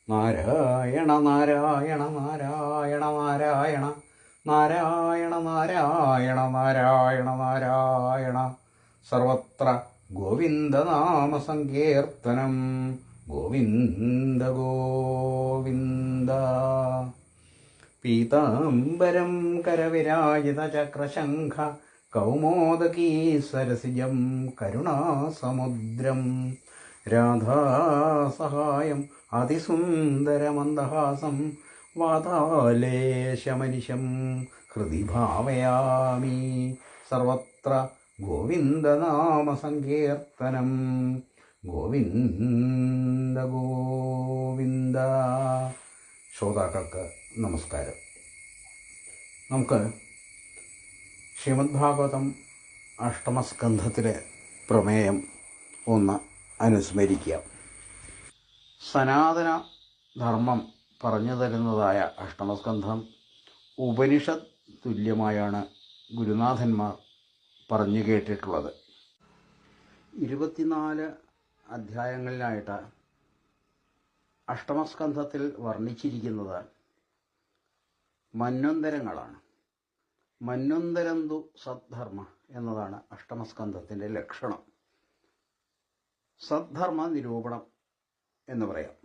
നാരായണ നാരായണ നാരായണ നാരായണ നാരായണ നാരായണ നാരായണ നാരായണ സർവത്ര ഗോവിന്ദനാമ സങ്കീർത്തനം. ഗോവിന്ദ ഗോവിന്ദ. പീതാംബരം കരവിരാജിത ചക്രശംഖ കൗമോദകീ സരസിജം കരുണാസമുദ്രം രാധാസഹായം അതിസുന്ദരമന്ദഹാസം വാതാലേശമനിശം ഹൃദി ഭാവയാമി. സർവത്ര ഗോവിന്ദനാമസങ്കീർത്തനം. ഗോവിന്ദ ഗോവിന്ദ. ശ്രോതാക്കൾക്ക് നമസ്കാരം. നമുക്ക് ശ്രീമദ് ഭാഗവതം അഷ്ടമസ്കന്ധത്തിലെ പ്രമേയം ഒന്ന് അനുസ്മരിക്കാം. സനാതന ധർമ്മം പറഞ്ഞു തരുന്നതായ അഷ്ടമസ്കന്ധം ഉപനിഷത്ത് തുല്യമായാണ് ഗുരുനാഥന്മാർ പറഞ്ഞു കേട്ടിട്ടുള്ളത്. 24 അധ്യായങ്ങളിലായിട്ട് അഷ്ടമസ്കന്ധത്തിൽ വർണ്ണിച്ചിരിക്കുന്നത് മന്വന്തരങ്ങളാണ്. മന്വന്തരന്തു സദ്ധർമ്മ എന്നതാണ് അഷ്ടമസ്കന്ധത്തിൻ്റെ ലക്ഷണം. സദ്ധർമ്മ നിരൂപണം എന്ന് പറയാം.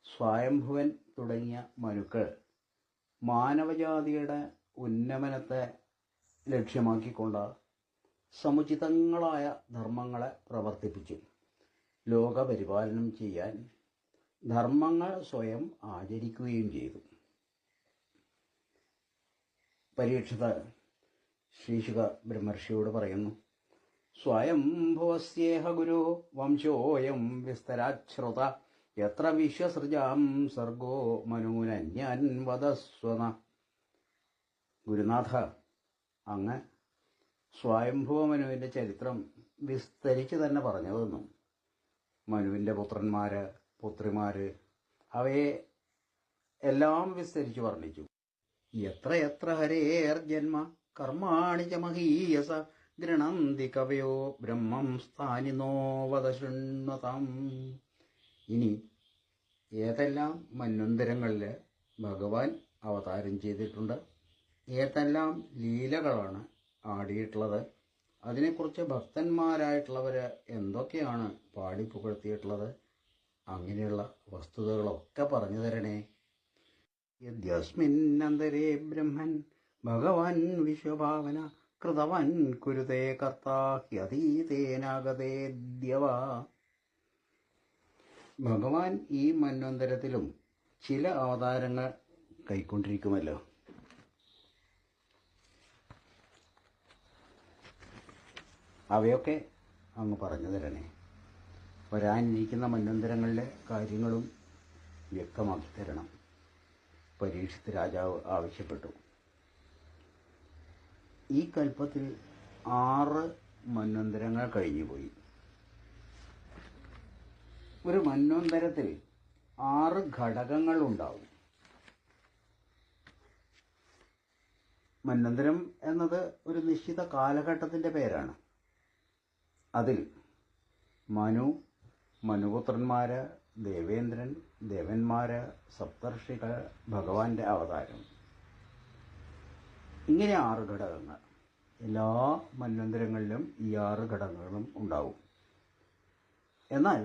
സ്വയംഭുവൻ തുടങ്ങിയ മനുക്കൾ മാനവജാതിയുടെ ഉന്നമനത്തെ ലക്ഷ്യമാക്കിക്കൊണ്ട് സമുചിതങ്ങളായ ധർമ്മങ്ങളെ പ്രവർത്തിപ്പിച്ചു. ലോകപരിപാലനം ചെയ്യാൻ ധർമ്മങ്ങൾ സ്വയം ആചരിക്കുകയും ചെയ്തു. പരീക്ഷിത് ശ്രീശുക ബ്രഹ്മർഷിയോട് പറയുന്നു, സ്വയംഭുവസ്യേഹ ഗുരു വംശോയം വിസ്തരാശ്രുത യത്ര വിശ്വസൃജാം സർഗോ മനൂനന്യാൻ വദസ്വന. ഗുരുനാഥ, അങ്ങ് സ്വയംഭുവ മനുവിൻ്റെ ചരിത്രം വിസ്തരിച്ച് തന്നെ പറഞ്ഞു തന്നു. മനുവിൻ്റെ പുത്രന്മാര്, പുത്രിമാര്, അവയെ എല്ലാം വിസ്തരിച്ച് വർണ്ണിച്ചു. എത്ര എത്ര ഹരേർജന്മ കർമാണി ച മഹീയസ ഗൃണന്തി കവയോ ബ്രഹ്മം സ്ഥാനിനോ വദ ശൃണ്വതാം. ഇനി ഏതെല്ലാം മന്വന്തരങ്ങളിൽ ഭഗവാൻ അവതാരം ചെയ്തിട്ടുണ്ട്, ഏതെല്ലാം ലീലകളാണ് ആടിയിട്ടുള്ളത്, അതിനെക്കുറിച്ച് ഭക്തന്മാരായിട്ടുള്ളവർ എന്തൊക്കെയാണ് പാടിപ്പുകഴ്ത്തിയിട്ടുള്ളത്, അങ്ങനെയുള്ള വസ്തുതകളൊക്കെ പറഞ്ഞു തരണേ. യദ്യസ്മിന്നന്തരേ ബ്രഹ്മൻ ഭഗവാൻ വിശ്വഭാവന കൃതവൻ കുരുതേ കർത്താ ഹ്യതീതേനാഗതേദ്യവ. ഭഗവാൻ ഈ മന്വന്തരത്തിലും ചില അവതാരങ്ങൾ കൈക്കൊണ്ടിരിക്കുമല്ലോ. അവയൊക്കെ അങ്ങ് പറഞ്ഞു തരണേ. വരാനിരിക്കുന്ന മന്വന്തരങ്ങളിലെ കാര്യങ്ങളും വ്യക്തമാക്കി തരണം. പരീക്ഷിത് രാജാവ് ആവശ്യപ്പെട്ടു. ഈ കൽപ്പത്തിൽ 6 മന്വന്തരങ്ങൾ കഴിഞ്ഞുപോയി. ഒരു മന്വന്തരത്തിൽ 6 ഘടകങ്ങൾ ഉണ്ടാവും. മന്വന്തരം എന്നത് ഒരു നിശ്ചിത കാലഘട്ടത്തിൻ്റെ പേരാണ്. അതിൽ മനു, മനുപുത്രന്മാര്, ദേവേന്ദ്രൻ, ദേവന്മാര്, സപ്തർഷികൾ, ഭഗവാന്റെ അവതാരം, ഇങ്ങനെ 6 ഘടകങ്ങൾ. എല്ലാ മന്വന്തരങ്ങളിലും ഈ 6 ഘടകങ്ങളും ഉണ്ടാവും. എന്നാൽ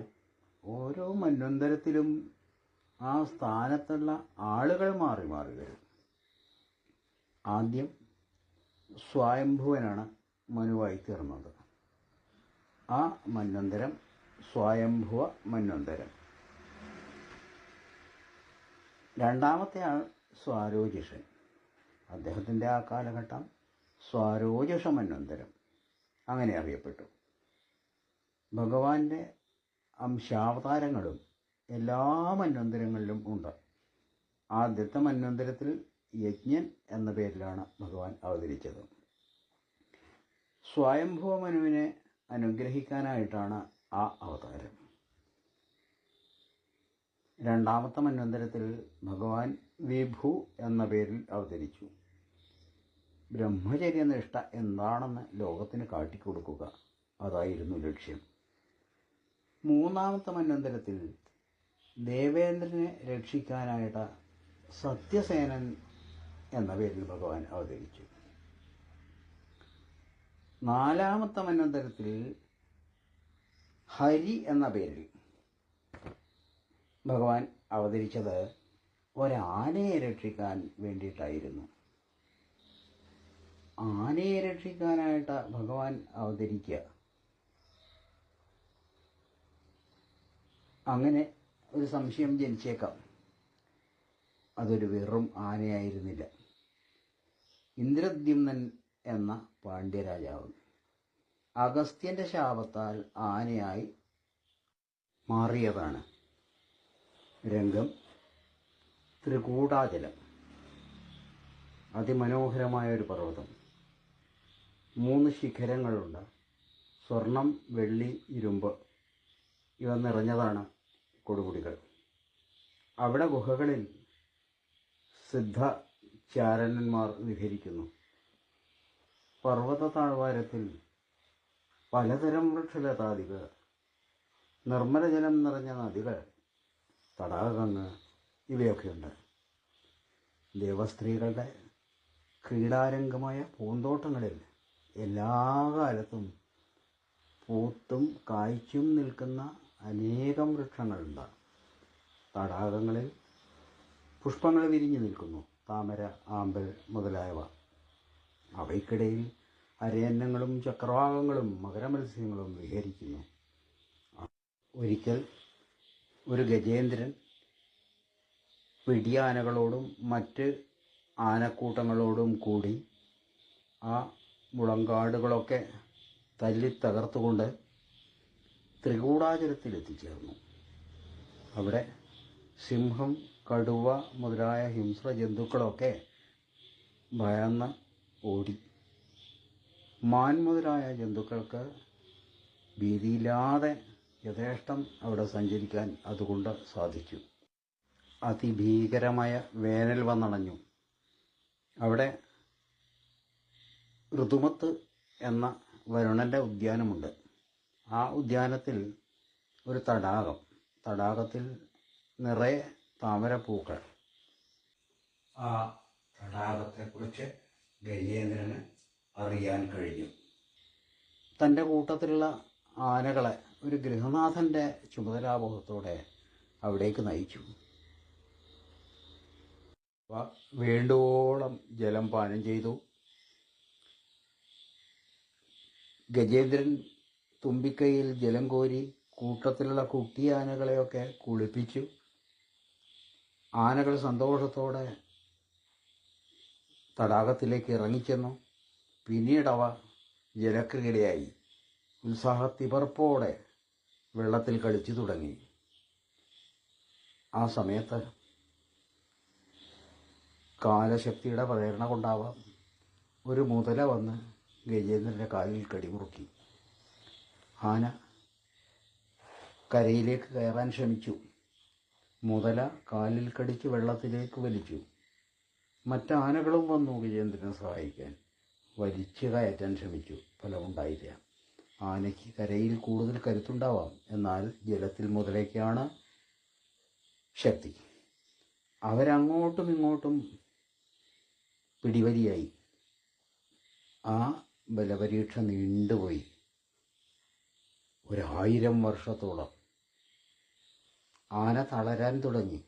ഓരോ മന്വന്തരത്തിലും ആ സ്ഥാനത്തുള്ള ആളുകൾ മാറി മാറി വരും. ആദ്യം സ്വയംഭുവനാണ് മനുവായി തീർന്നത്. ആ മന്വന്തരം സ്വയംഭുവ മന്വന്തരം. രണ്ടാമത്തെ ആൾ സ്വാരോജിഷൻ. അദ്ദേഹത്തിൻ്റെ ആ കാലഘട്ടം സ്വാരോജഷ മന്വന്തരം അങ്ങനെ അറിയപ്പെട്ടു. ഭഗവാന്റെ അംശാവതാരങ്ങളും എല്ലാ മന്വന്തരങ്ങളിലും ഉണ്ട്. ആദ്യത്തെ മന്വന്തരത്തിൽ യജ്ഞൻ എന്ന പേരിലാണ് ഭഗവാൻ അവതരിച്ചത്. സ്വയംഭുവ മനുവിനെ അനുഗ്രഹിക്കാനായിട്ടാണ് ആ അവതാരം. രണ്ടാമത്തെ മന്വന്തരത്തിൽ ഭഗവാൻ വിഭു എന്ന പേരിൽ അവതരിച്ചു. ബ്രഹ്മചര്യനിഷ്ഠ എന്താണെന്ന് ലോകത്തിന് കാട്ടിക്കൊടുക്കുക, അതായിരുന്നു ലക്ഷ്യം. മൂന്നാമത്തെ മന്വന്തരത്തിൽ ദേവേന്ദ്രനെ രക്ഷിക്കാനായിട്ട് സത്യസേനൻ എന്ന പേരിൽ ഭഗവാൻ അവതരിച്ചു. നാലാമത്തെ മന്വന്തരത്തിൽ ഹരി എന്ന പേരിൽ ഭഗവാൻ അവതരിച്ചത് ഒരാനയെ രക്ഷിക്കാൻ വേണ്ടിയിട്ടായിരുന്നു. ആനയെ രക്ഷിക്കാനായിട്ട് ഭഗവാൻ അവതരിക്കുക. അങ്ങനെ ഒരു സംശയം ജനിച്ചേക്കാം, അതൊരു വെറും ആനയായിരുന്നില്ല. ഇന്ദ്രദ്യുമ്നൻ എന്ന പാണ്ഡ്യരാജാവ് അഗസ്ത്യൻ്റെ ശാപത്താൽ ആനയായി മാറിയതാണ്. രംഗം ത്രികൂടാചലം. അതിമനോഹരമായ ഒരു പർവ്വതം. 3 ശിഖരങ്ങളുണ്ട്. സ്വർണം, വെള്ളി, ഇരുമ്പ് ഇവ നിറഞ്ഞതാണ് കൊടുമുടികൾ. അവിടെ ഗുഹകളിൽ സിദ്ധചാരണന്മാർ വിഹരിക്കുന്നു. പർവ്വത താഴ്വാരത്തിൽ പലതരം വൃക്ഷലതാദികൾ, നിർമ്മലജലം നിറഞ്ഞ നദികൾ, തടാകങ്ങൾ ഇവയൊക്കെയുണ്ട്. ദേവസ്ത്രീകളുടെ ക്രീഡാരംഗമായ പൂന്തോട്ടങ്ങളിൽ എല്ലാ കാലത്തും പൂത്തും കായ്ച്ചും നിൽക്കുന്ന അനേകം വൃക്ഷങ്ങളുണ്ട്. തടാകങ്ങളിൽ പുഷ്പങ്ങൾ വിരിഞ്ഞു നിൽക്കുന്നു, താമര, ആമ്പൽ മുതലായവ. അവയ്ക്കിടയിൽ അരയന്നങ്ങളും ചക്രവാകങ്ങളും മകരമത്സ്യങ്ങളും വിഹരിക്കുന്നു. ഒരിക്കൽ ഒരു ഗജേന്ദ്രൻ പിടിയാനകളോടും മറ്റ് ആനക്കൂട്ടങ്ങളോടും കൂടി ആ മുളങ്കാടുകളൊക്കെ തല്ലി തകർത്തുകൊണ്ട് ത്രികൂടാചലത്തിലെത്തിച്ചേർന്നു. അവിടെ സിംഹം, കടുവ മുതലായ ഹിംസ്ര ജന്തുക്കളൊക്കെ ഭയന്ന് ഓടി. മാൻ മുതലായ ജന്തുക്കൾക്ക് ഭീതിയില്ലാതെ യഥേഷ്ടം അവിടെ സഞ്ചരിക്കാൻ അതുകൊണ്ട് സാധിച്ചു. അതിഭീകരമായ വേനൽ വന്നണഞ്ഞു. അവിടെ ഋതുമത്ത് എന്ന വരുണൻ്റെ ഉദ്യാനമുണ്ട്. ആ ഉദ്യാനത്തിൽ ഒരു തടാകത്തിൽ നിറയെ താമരപ്പൂക്കൾ. ആ തടാകത്തെക്കുറിച്ച് ഗജേന്ദ്രന് അറിയാൻ കഴിഞ്ഞു. തൻ്റെ കൂട്ടത്തിലുള്ള ആനകളെ ഒരു ഗൃഹനാഥൻ്റെ ചുമതലാബോധത്തോടെ അവിടേക്ക് നയിച്ചു. വേണ്ടുവോളം ജലം പാനം ചെയ്തു. ഗജേന്ദ്രൻ തുമ്പിക്കൈയിൽ ജലം കോരി കൂട്ടത്തിലുള്ള കുട്ടിയാനകളെയൊക്കെ കുളിപ്പിച്ചു. ആനകൾ സന്തോഷത്തോടെ തടാകത്തിലേക്ക് ഇറങ്ങിച്ചെന്നു. പിന്നീടവ ജലക്രീഡയായി ഉത്സാഹത്തിപർപ്പോടെ വെള്ളത്തിൽ കളിച്ചു തുടങ്ങി. ആ സമയത്ത് കാലശക്തിയുടെ പ്രേരണ കൊണ്ടാവാം ഒരു മുതല വന്ന് ഗജേന്ദ്രൻ്റെ കാലിൽ കടിമുറുക്കി. ആന കരയിലേക്ക് കയറാൻ ശ്രമിച്ചു. മുതല കാലിൽ കടിച്ച് വെള്ളത്തിലേക്ക് വലിച്ചു. മറ്റാനകളും വന്നു ഗജേന്ദ്രനെ സഹായിക്കാൻ. വലിച്ചു കയറ്റാൻ ശ്രമിച്ചു. ഫലമുണ്ടായില്ല. ആനയ്ക്ക് കരയിൽ കൂടുതൽ കരുത്തുണ്ടാവാം, എന്നാൽ ജലത്തിൽ മുതലയ്ക്കാണ് ശക്തി. അവരങ്ങോട്ടും ഇങ്ങോട്ടും പിടിവലിയായി. ആ ബലപരീക്ഷ നീണ്ടുപോയി 1000 വർഷത്തോളം. ആന തളരാൻ തുടങ്ങി.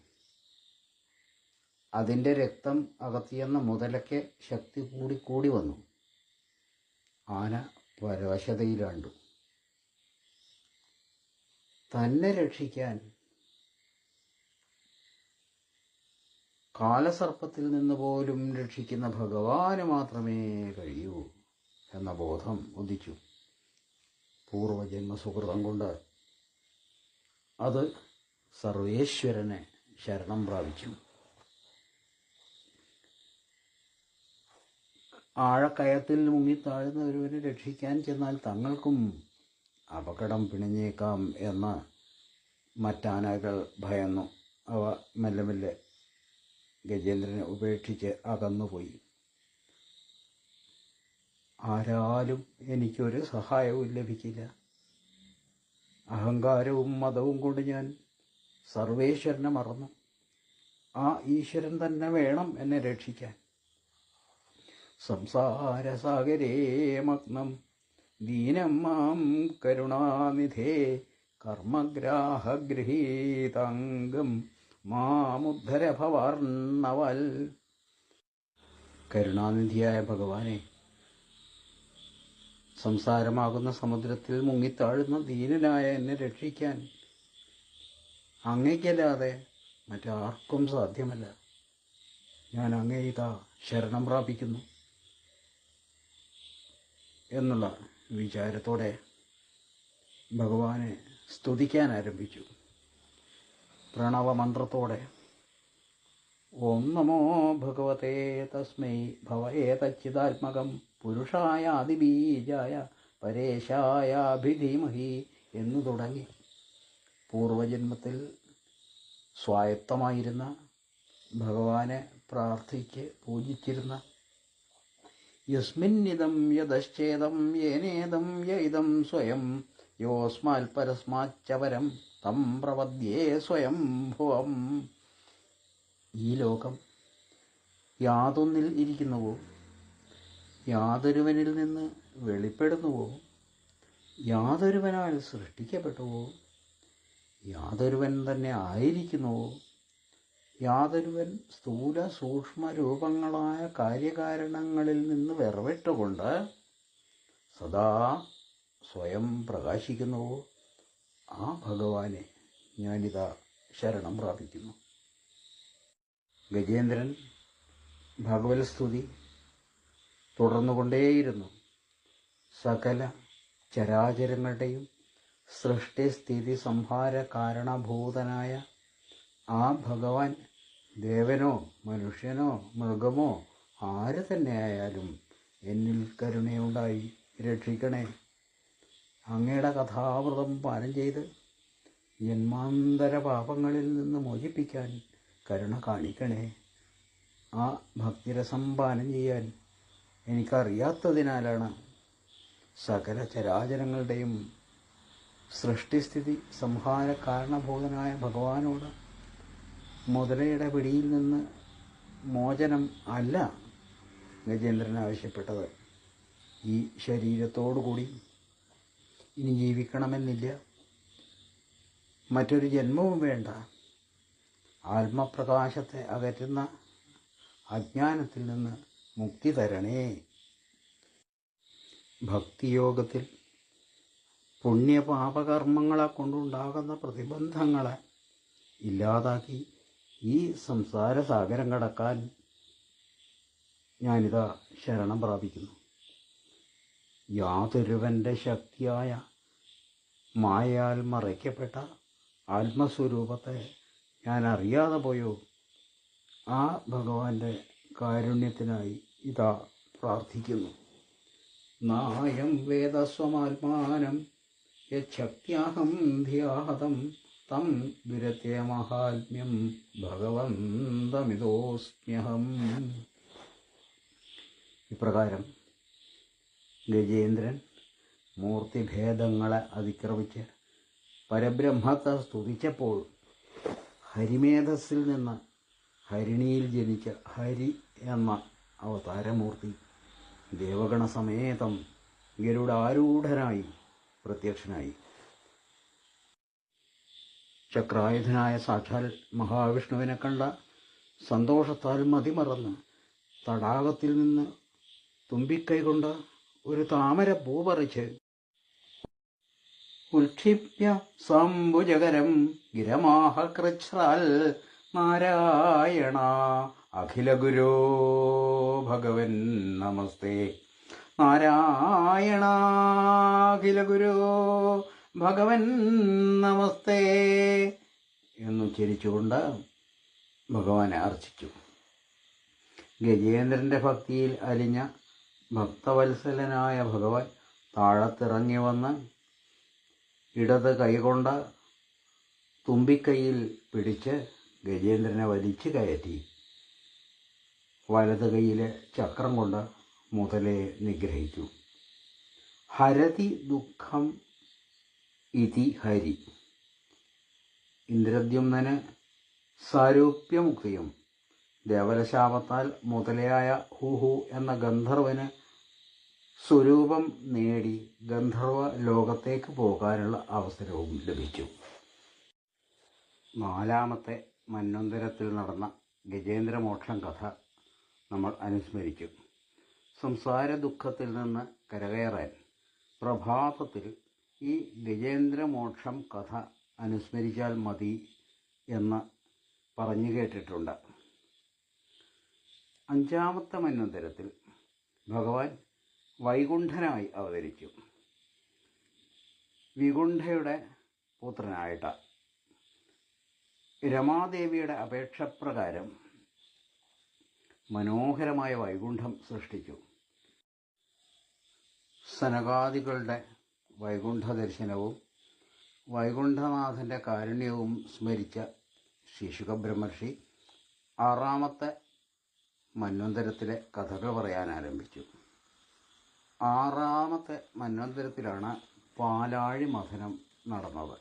അതിൻ്റെ രക്തം അകത്തിയെന്ന മുതലയ്ക്ക് ശക്തി കൂടി വന്നു. ആന പരവശതയിലാണ്ടു. തന്നെ രക്ഷിക്കാൻ കാലസർപ്പത്തിൽ നിന്ന് പോലും രക്ഷിക്കുന്ന ഭഗവാന് മാത്രമേ കഴിയൂ എന്ന ബോധം ഉദിച്ചു. പൂർവജന്മ സുഹൃതം കൊണ്ട് അത് സർവേശ്വരനെ ശരണം പ്രാപിച്ചു. ആഴക്കയത്തിൽ മുങ്ങിത്താഴുന്ന ഒരുവനെ രക്ഷിക്കാൻ ചെന്നാൽ തങ്ങൾക്കും അപകടം പിണഞ്ഞേക്കാം എന്ന് മറ്റാനകൾ ഭയന്നു. അവ മെല്ലെ മെല്ലെ ഗജേന്ദ്രനെ ഉപേക്ഷിച്ച് അകന്നുപോയി. ആരാലും എനിക്കൊരു സഹായവും ലഭിക്കില്ല. അഹങ്കാരവും മതവും കൊണ്ട് ഞാൻ സർവേശ്വരനെ മറന്നു. ആ ഈശ്വരൻ തന്നെ വേണം എന്നെ രക്ഷിക്കാൻ. സംസാരസാഗരേ മഗ്നം ദീനം മാം കരുണാനിധേ കർമ്മഗ്രാഹഗൃഹീതാംഗം മാമുദ്ധര ഭവാർണവൽ. കരുണാനിധിയായ ഭഗവാനെ, സംസാരമാകുന്ന സമുദ്രത്തിൽ മുങ്ങിത്താഴുന്ന ദീനനായ എന്നെ രക്ഷിക്കാൻ അങ്ങയ്ക്കല്ലാതെ മറ്റാർക്കും സാധ്യമല്ല. ഞാൻ അങ്ങേയിതാ ശരണം പ്രാപിക്കുന്നു എന്നുള്ള വിചാരത്തോടെ ഭഗവാനെ സ്തുതിക്കാൻ ആരംഭിച്ചു. പ്രണവമന്ത്രത്തോടെ ഓം നമോ ഭഗവതേ തസ്മൈ ഭവയേതച്ചിദാത്മകം പുരുഷായ ആദിബീജായ പരേശായാഭിധീമഹി എന്നു തുടങ്ങി പൂർവജന്മത്തിൽ സ്വായത്തമായിരുന്ന ഭഗവാനെ പ്രാർത്ഥിച്ച് പൂജിച്ചിരുന്ന യസ്മിന്നിദം യദശ്ചേദം യേനേദം യൈദം സ്വയം യോസ്മാൽ പരസ്മാച്ചപരം തം പ്രപദ്യേ സ്വയം ഭുവം. ഈ ലോകം യാതൊന്നിൽ ഇരിക്കുന്നുവോ, യാതൊരുവനിൽ നിന്ന് വെളിപ്പെടുന്നുവോ, യാതൊരുവനാൽ സൃഷ്ടിക്കപ്പെട്ടുവോ, യാതൊരുവൻ തന്നെ ആയിരിക്കുന്നുവോ, യാതൊരുവൻ സ്ഥൂല സൂക്ഷ്മ രൂപങ്ങളായ കാര്യകാരണങ്ങളിൽ നിന്ന് വേർപെട്ടുകൊണ്ട് സദാ സ്വയം പ്രകാശിക്കുന്നുവോ, ആ ഭഗവാനെ ഞാനിതാ ശരണം പ്രാപിക്കുന്നു. ഗജേന്ദ്രൻ ഭഗവത് സ്തുതി തുടർന്നുകൊണ്ടേയിരുന്നു. സകല ചരാചരങ്ങളുടെയും സൃഷ്ടിസ്ഥിതി സംഹാര കാരണഭൂതനായ ആ ഭഗവാൻ ദേവനോ മനുഷ്യനോ മൃഗമോ ആര് തന്നെയായാലും എന്നിൽ കരുണയുണ്ടായി രക്ഷിക്കണേ. അങ്ങയുടെ കഥാമൃതം പാനം ചെയ്ത് ജന്മാന്തര പാപങ്ങളിൽ നിന്ന് മോചിപ്പിക്കാൻ കരുണ കാണിക്കണേ. ആ ഭക്തിരസം പാനം ചെയ്യാൻ എനിക്കറിയാത്തതിനാലാണ് സകല ചരാചരങ്ങളുടെയും സൃഷ്ടിസ്ഥിതി സംഹാര കാരണഭൂതനായ ഭഗവാനോട് മുതലയുടെ പിടിയിൽ നിന്ന് മോചനം അല്ല ഗജേന്ദ്രൻ ആവശ്യപ്പെട്ടത്. ഈ ശരീരത്തോടുകൂടി ഇനി ജീവിക്കണമെന്നില്ല, മറ്റൊരു ജന്മവും വേണ്ട. ആത്മപ്രകാശത്തെ അകറ്റുന്ന അജ്ഞാനത്തിൽ നിന്ന് മുക്തി തരണേ. ഭക്തിയോഗത്തിൽ പുണ്യപാപകർമ്മങ്ങളെ കൊണ്ടുണ്ടാകുന്ന പ്രതിബന്ധങ്ങളെ ഇല്ലാതാക്കി ഈ സംസാരസാഗരം കടക്കാൻ ഞാനിതാ ശരണം പ്രാപിക്കുന്നു. യാതൊരുവൻ്റെ ശക്തിയായ മായയാൽ മറയ്ക്കപ്പെട്ട ആത്മസ്വരൂപത്തെ ഞാൻ അറിയാതെ പോയോ, ആ ഭഗവാന്റെ കാരുണ്യത്തിനായി ഇതാ പ്രാർത്ഥിക്കുന്നു. നായം വേദസ്വമാത്മാനം യച്ഛക്ത്യാഹം ധിയാഹതം തം ദുരത്യ മഹാത്മ്യം ഭഗവന്തമിതോസ്മ്യഹം. ഇപ്രകാരം ഗജേന്ദ്രൻ മൂർത്തിഭേദങ്ങളെ അതിക്രമിച്ച് പരബ്രഹ്മത്തെ സ്തുതിച്ചപ്പോൾ ഹരിമേധസ്സിൽ നിന്ന് ഹരിണിയിൽ ജനിച്ച ഹരി എന്ന അവതാരമൂർത്തി ദേവഗണസമേതം ഗരുഡാരൂഢനായി പ്രത്യക്ഷനായി. ചക്രായുധനായ സാക്ഷാൽ മഹാവിഷ്ണുവിനെ കണ്ട സന്തോഷത്താൽ മതിമറന്ന് തടാകത്തിൽ നിന്ന് തുമ്പിക്കൈ കൊണ്ട് ഒരു താമര പൂ പറിച്ച് ഉൽക്ഷിപ്യ സാംബുജകരം ഗിരമാഹ കൃച്ഛ്രാൽ നാരായണ അഖിലഗുരോ ഭഗവൻ നമസ്തേ. നാരായണ അഖിലഗുരോ ഭഗവൻ നമസ്തേ എന്നുച്ചരിച്ചുകൊണ്ട് ഭഗവാനെ അർച്ചിച്ചു. ഗജേന്ദ്രൻ്റെ ഭക്തിയിൽ അലിഞ്ഞ ഭക്തവത്സലനായ ഭഗവാൻ താഴത്തിറങ്ങി വന്ന് ഇടത് കൈകൊണ്ട് തുമ്പിക്കൈയിൽ പിടിച്ച് ഗജേന്ദ്രനെ വലിച്ചു കയറ്റി വലത് കൈയിലെ ചക്രം കൊണ്ട് മുതലയെ നിഗ്രഹിച്ചു. ഹരതി ദുഃഖം ഇതി ഹരി. ഇന്ദ്രദ്യുമ്നന് സാരൂപ്യമുക്തിയും ദേവലശാപത്താൽ മുതലയായ ഹുഹു എന്ന ഗന്ധർവന് സ്വരൂപം നേടി ഗന്ധർവ ലോകത്തേക്ക് പോകാനുള്ള അവസരവും ലഭിച്ചു. 4-ാമത്തെ മന്വന്തരത്തിൽ നടന്ന ഗജേന്ദ്രമോക്ഷം കഥ നമ്മൾ അനുസ്മരിച്ചു. സംസാര ദുഃഖത്തിൽ നിന്ന് കരകയറാൻ പ്രഭാതത്തിൽ ഈ ഗജേന്ദ്രമോക്ഷം കഥ അനുസ്മരിച്ചാൽ മതി എന്ന് പറഞ്ഞു കേട്ടിട്ടുണ്ട്. 5-ാമത്തെ മന്വന്തരത്തിൽ ഭഗവാൻ വൈകുണ്ഠനായി അവതരിച്ചു. വികുണ്ഠയുടെ പുത്രനായിട്ട് രമാദേവിയുടെ അപേക്ഷപ്രകാരം മനോഹരമായ വൈകുണ്ഠം സൃഷ്ടിച്ചു. സനകാദികളുടെ വൈകുണ്ഠ ദർശനവും വൈകുണ്ഠനാഥൻ്റെ കാരുണ്യവും സ്മരിച്ച ശിശുകബ്രഹ്മർഷി 6-ാമത്തെ മന്വന്തരത്തിലെ കഥകൾ പറയാൻ ആരംഭിച്ചു. 6-ാമത്തെ മന്വന്തരത്തിലാണ് പാലാഴി മഥനം നടന്നത്.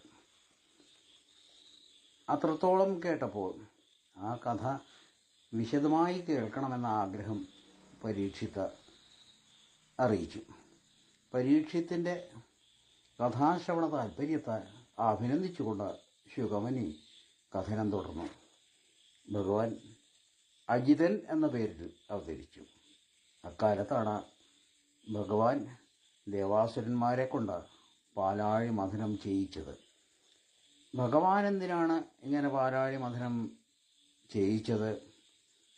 അത്രത്തോളം കേട്ടപ്പോൾ ആ കഥ വിശദമായി കേൾക്കണമെന്ന ആഗ്രഹം പരീക്ഷിത്ത് അറിയിച്ചു. പരീക്ഷത്തിൻ്റെ കഥാശ്രവണ താല്പര്യത്തെ അഭിനന്ദിച്ചുകൊണ്ട് ശുഗമനി കഥനം തുടർന്നു. ഭഗവാൻ അജിതൻ എന്ന പേരിൽ അവതരിച്ചു. അക്കാലത്താണ് ഭഗവാൻ ദേവാസുരന്മാരെ കൊണ്ട് പാലാഴി മഥനം ചെയ്യിച്ചത്. ഭഗവാൻ എന്തിനാണ് ഇങ്ങനെ പാലാഴി മഥനം ചെയ്യിച്ചത്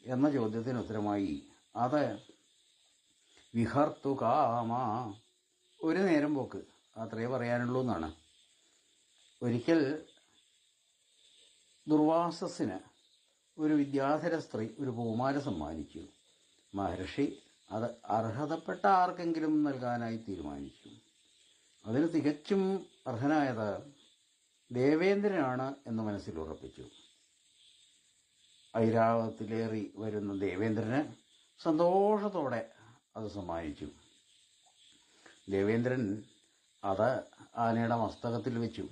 എന്ന ചോദ്യത്തിന് ഉത്തരമായി അത് വിഹർത്തുകാമ, ഒരു നേരം പോക്ക്, അത്രേ പറയാനുള്ളൂ എന്നാണ്. ഒരിക്കൽ ദുർവാസസിന് ഒരു വിദ്യാധര സ്ത്രീ ഒരു പൂമാല സമ്മാനിച്ചു. മഹർഷി അത് അർഹതപ്പെട്ട ആർക്കെങ്കിലും നൽകാനായി തീരുമാനിച്ചു. അതിന് തികച്ചും അർഹനായത് ദേവേന്ദ്രനാണ് എന്ന് മനസ്സിൽ ഉറപ്പിച്ചു. ഐരാവതത്തിലേറി വരുന്ന ദേവേന്ദ്രന് സന്തോഷത്തോടെ അത് സമ്മാനിച്ചു. ദേവേന്ദ്രൻ അത് ആനയുടെ മസ്തകത്തിൽ വെച്ചു.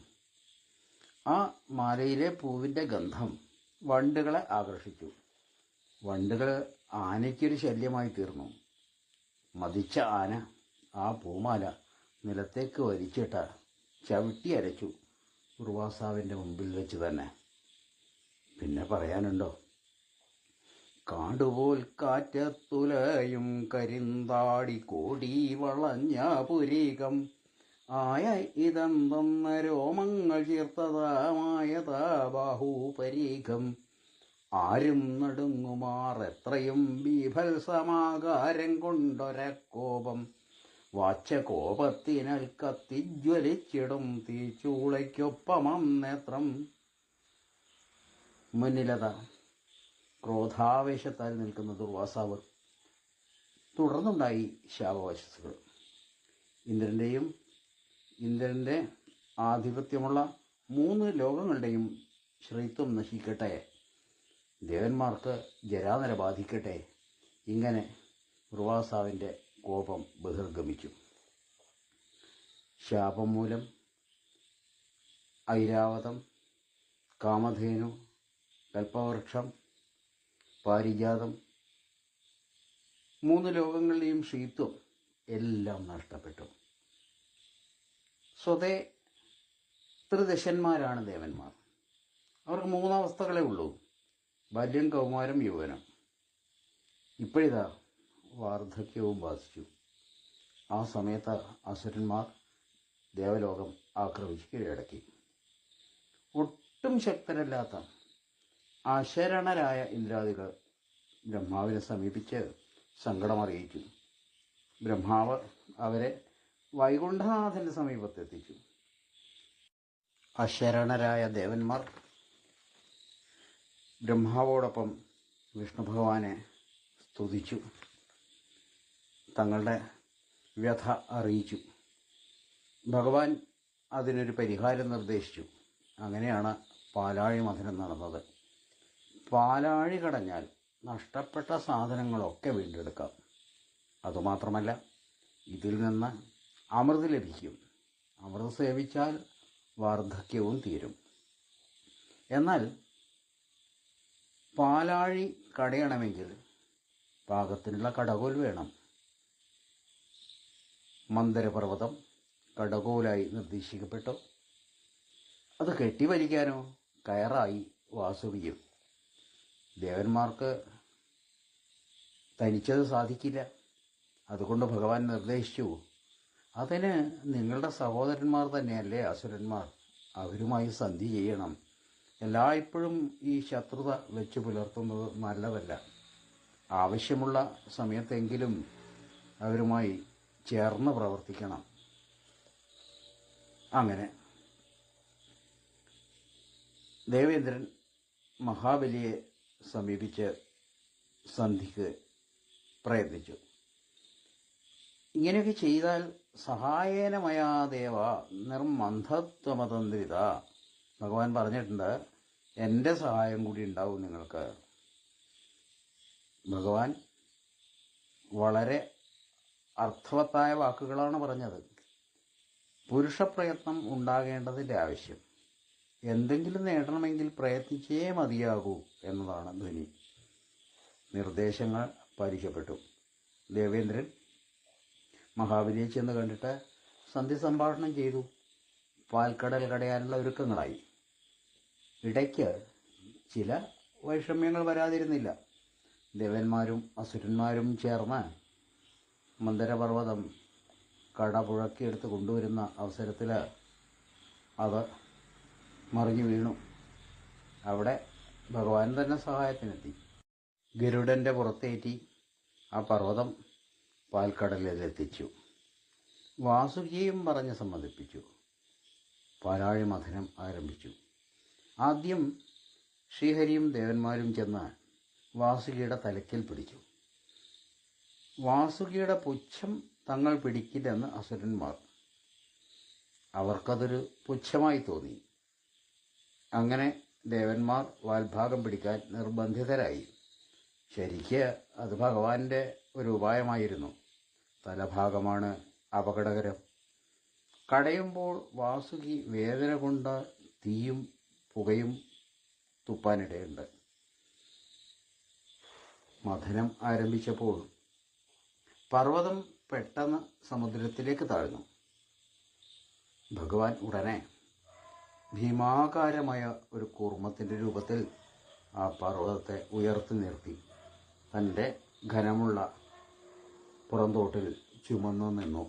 ആ മാലയിലെ പൂവിൻ്റെ ഗന്ധം വണ്ടുകളെ ആകർഷിച്ചു. വണ്ടുകൾ ആനയ്ക്കൊരു ശല്യമായി തീർന്നു. മതിച്ച ആന ആ പൂമാല നിലത്തേക്ക് വലിച്ചിട്ട് ചവിട്ടി അരച്ചു, ദുർവാസാവിൻ്റെ മുമ്പിൽ വെച്ച് തന്നെ. പിന്നെ പറയാനുണ്ടോ? കാടുപോൽ കാറ്റത്തുലയും കരിന്താടി കോടി വളഞ്ഞ പുരീകം ആയ ഇതെന്തെന്ന രോമങ്ങൾ ചീർത്തതാമായതാ ബാഹുപരീകം ആരും നടുങ്ങുമാർ എത്രയും ബീഭത്സമാകാരം കൊണ്ടൊരക്കോപം വാച്ച കോപത്തിനാൽ കത്തിജ്വലിച്ചിടും തീച്ചൂളയ്ക്കൊപ്പമം നേത്രം. മുന്നിലത ക്രോധാവേശത്താൽ നിൽക്കുന്ന ദുർവാസാവ്. തുടർന്നുണ്ടായി ശാപവശസ്സുകൾ. ഇന്ദ്രൻ്റെ ആധിപത്യമുള്ള 3 ലോകങ്ങളുടെയും ശ്രീത്വം നശിക്കട്ടെ, ദേവന്മാർക്ക് ജരാനര ബാധിക്കട്ടെ. ഇങ്ങനെ ദുർവാസാവിൻ്റെ കോപം ബഹിർഗമിച്ചു. ശാപം മൂലം ഐരാവതം, കാമധേനു, കൽപ്പവൃക്ഷം, പാരിജാതം, 3 ലോകങ്ങളുടെയും ശ്രീത്വം എല്ലാം നഷ്ടപ്പെട്ടു. സ്വതേ ത്രിദശന്മാരാണ് ദേവന്മാർ. അവർക്ക് 3 അവസ്ഥകളേ ഉള്ളൂ: ബാല്യം, കൗമാരം, യൗവനം. ഇപ്പോഴിതാ വാർദ്ധക്യവും ബാധിച്ചു. ആ സമയത്ത് അസുരന്മാർ ദേവലോകം ആക്രമിച്ച് കീഴടക്കി. ഒട്ടും ശക്തരല്ലാത്ത അശരണരായ ഇന്ദ്രാദികൾ ബ്രഹ്മാവിനെ സമീപിച്ച് സങ്കടമറിയിച്ചു. ബ്രഹ്മാവ് അവരെ വൈകുണ്ഠനാഥൻ്റെ സമീപത്തെത്തിച്ചു. അശരണരായ ദേവന്മാർ ബ്രഹ്മാവോടൊപ്പം വിഷ്ണു ഭഗവാനെ സ്തുതിച്ചു, തങ്ങളുടെ വ്യഥ അറിയിച്ചു. ഭഗവാൻ അതിനൊരു പരിഹാരം നിർദ്ദേശിച്ചു. അങ്ങനെയാണ് പാലാഴി മഥനം നടന്നത്. പാലാഴി കടഞ്ഞാൽ നഷ്ടപ്പെട്ട സാധനങ്ങളൊക്കെ വീണ്ടെടുക്കാം. അതുമാത്രമല്ല, ഇതിൽ നിന്ന് അമൃത് ലഭിക്കും. അമൃത് സേവിച്ചാൽ വാർദ്ധക്യവും തീരും. എന്നാൽ പാലാഴി കടയണമെങ്കിൽ പാകത്തിനുള്ള കടകോൽ വേണം. മന്ദരപർവ്വതം കടകോലായി നിർദ്ദേശിക്കപ്പെട്ടു. അത് കെട്ടിവലിക്കാനോ കയറായി വാസുകിയും. ദേവന്മാർക്ക് തനിച്ചത് സാധിക്കില്ല. അതുകൊണ്ട് ഭഗവാൻ നിർദ്ദേശിച്ചു, അതിന് നിങ്ങളുടെ സഹോദരന്മാർ തന്നെയല്ലേ അസുരന്മാർ, അവരുമായി സന്ധി ചെയ്യണം. എല്ലായ്പ്പോഴും ഈ ശത്രുത വെച്ച് പുലർത്തുന്നത് നല്ലതല്ല. ആവശ്യമുള്ള സമയത്തെങ്കിലും അവരുമായി ചേർന്ന് പ്രവർത്തിക്കണം. അങ്ങനെ ദേവേന്ദ്രൻ മഹാബലിയെ സമീപിച്ച് സന്ധിക്ക് പ്രയത്നിച്ചു. ഇങ്ങനെയൊക്കെ ചെയ്താൽ സഹായേന മയാ ദേവ നിർമന്ധത്വമതന്ത്രിത. ഭഗവാൻ പറഞ്ഞിട്ടുണ്ട്, എൻ്റെ സഹായം കൂടി ഉണ്ടാവും നിങ്ങൾക്ക്. ഭഗവാൻ വളരെ അർത്ഥവത്തായ വാക്കുകളാണ് പറഞ്ഞത്. പുരുഷപ്രയത്നം ഉണ്ടാകേണ്ടതിൻ്റെ ആവശ്യം. എന്തെങ്കിലും നേടണമെങ്കിൽ പ്രയത്നിച്ചേ മതിയാകൂ എന്നതാണ് ധ്വനി. നിർദ്ദേശങ്ങൾ പാലിക്കപ്പെട്ടു. ദേവേന്ദ്രൻ മഹാബലിയെ ചെന്ന് കണ്ടിട്ട് സന്ധി സംഭാഷണം ചെയ്തു. പാൽക്കടൽ കടയാനുള്ള ഒരുക്കങ്ങളായി. ഇടയ്ക്ക് ചില വൈഷമ്യങ്ങൾ വരാതിരുന്നില്ല. ദേവന്മാരും അസുരന്മാരും ചേർന്ന് മന്ദരപർവ്വതം കടപുഴക്കിയെടുത്ത് കൊണ്ടുവരുന്ന അവസരത്തിൽ അത് മറിഞ്ഞു വീണു. അവിടെ ഭഗവാൻ തന്നെ സഹായത്തിനെത്തി. ഗരുഡൻ്റെ പുറത്തേറ്റി ആ പർവ്വതം പാൽക്കടലിലെത്തിച്ചു. വാസുകിയും പറഞ്ഞ് സമ്മതിപ്പിച്ചു. പാലാഴി മഥനം ആരംഭിച്ചു. ആദ്യം ശ്രീഹരിയും ദേവന്മാരും ചെന്ന് വാസുകിയുടെ തലയ്ക്കൽ പിടിച്ചു. വാസുകിയുടെ പുച്ഛം തങ്ങൾ പിടിക്കില്ലെന്ന് അസുരന്മാർ. അവർക്കതൊരു പുച്ഛമായി തോന്നി. അങ്ങനെ ദേവന്മാർ വാൽഭാഗം പിടിക്കാൻ നിർബന്ധിതരായി. ശരിക്ക് അത് ഭഗവാന്റെ ഒരു ഉപായമായിരുന്നു. തലഭാഗമാണ് അപകടകരം. കടയുമ്പോൾ വാസുകി വേദന കൊണ്ട് തീയും പുകയും തുപ്പാനിടയുണ്ട്. മഥനം ആരംഭിച്ചപ്പോൾ പർവ്വതം പെട്ടെന്ന് സമുദ്രത്തിലേക്ക് താഴ്ന്നു. ഭഗവാൻ ഉടനെ ഭീമാകാരമായ ഒരു കൂർമ്മത്തിൻ്റെ രൂപത്തിൽ ആ പർവ്വതത്തെ ഉയർത്തി നിർത്തി തൻ്റെ ഘനമുള്ള പുറന്തോട്ടിൽ ചുമന്നു നിന്നു.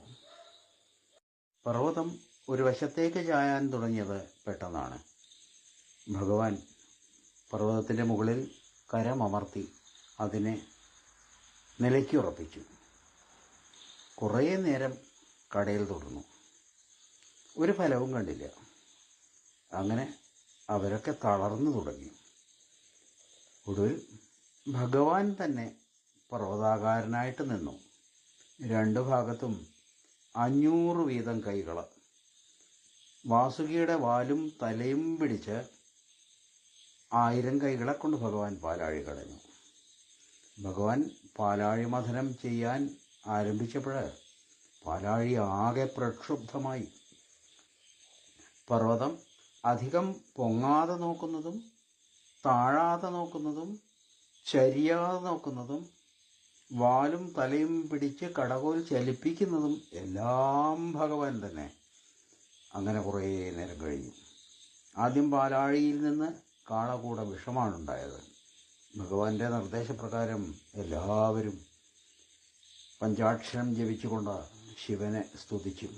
പർവ്വതം ഒരു വശത്തേക്ക് ചായാൻ തുടങ്ങിയത് പെട്ടെന്നാണ്. ഭഗവാൻ പർവ്വതത്തിൻ്റെ മുകളിൽ കരമമർത്തി അതിനെ നിലയ്ക്കുറപ്പിച്ചു. കുറേ നേരം കടയിൽ തുടർന്നു. ഒരു ഫലവും കണ്ടില്ല. അങ്ങനെ അവരൊക്കെ തളർന്നു തുടങ്ങി. ഒടുവിൽ ഭഗവാൻ തന്നെ പർവ്വതാകാരനായിട്ട് നിന്നു. രണ്ടു ഭാഗത്തും 500 വീതം കൈകൾ. വാസുകിയുടെ വാലും തലയും പിടിച്ച് 1000 കൈകളെ കൊണ്ട് ഭഗവാൻ പാലാഴി കടഞ്ഞു. ഭഗവാൻ പാലാഴി മഥനം ചെയ്യാൻ ആരംഭിച്ചപ്പോൾ പാലാഴി ആകെ പ്രക്ഷുബ്ധമായി. പർവ്വതം അധികം പൊങ്ങാതെ നോക്കുന്നതും താഴാതെ നോക്കുന്നതും ചരിയാതെ നോക്കുന്നതും വാലും തലയും പിടിച്ച് കടകോൽ ചലിപ്പിക്കുന്നതും എല്ലാം ഭഗവാൻ തന്നെ. അങ്ങനെ കുറേ നേരം കഴിഞ്ഞു. ആദ്യം പാലാഴിയിൽ നിന്ന് കാളകൂട വിഷമാണുണ്ടായത്. ഭഗവാന്റെ നിർദ്ദേശപ്രകാരം എല്ലാവരും പഞ്ചാക്ഷരം ജപിച്ചുകൊണ്ട് ശിവനെ സ്തുതിച്ചു.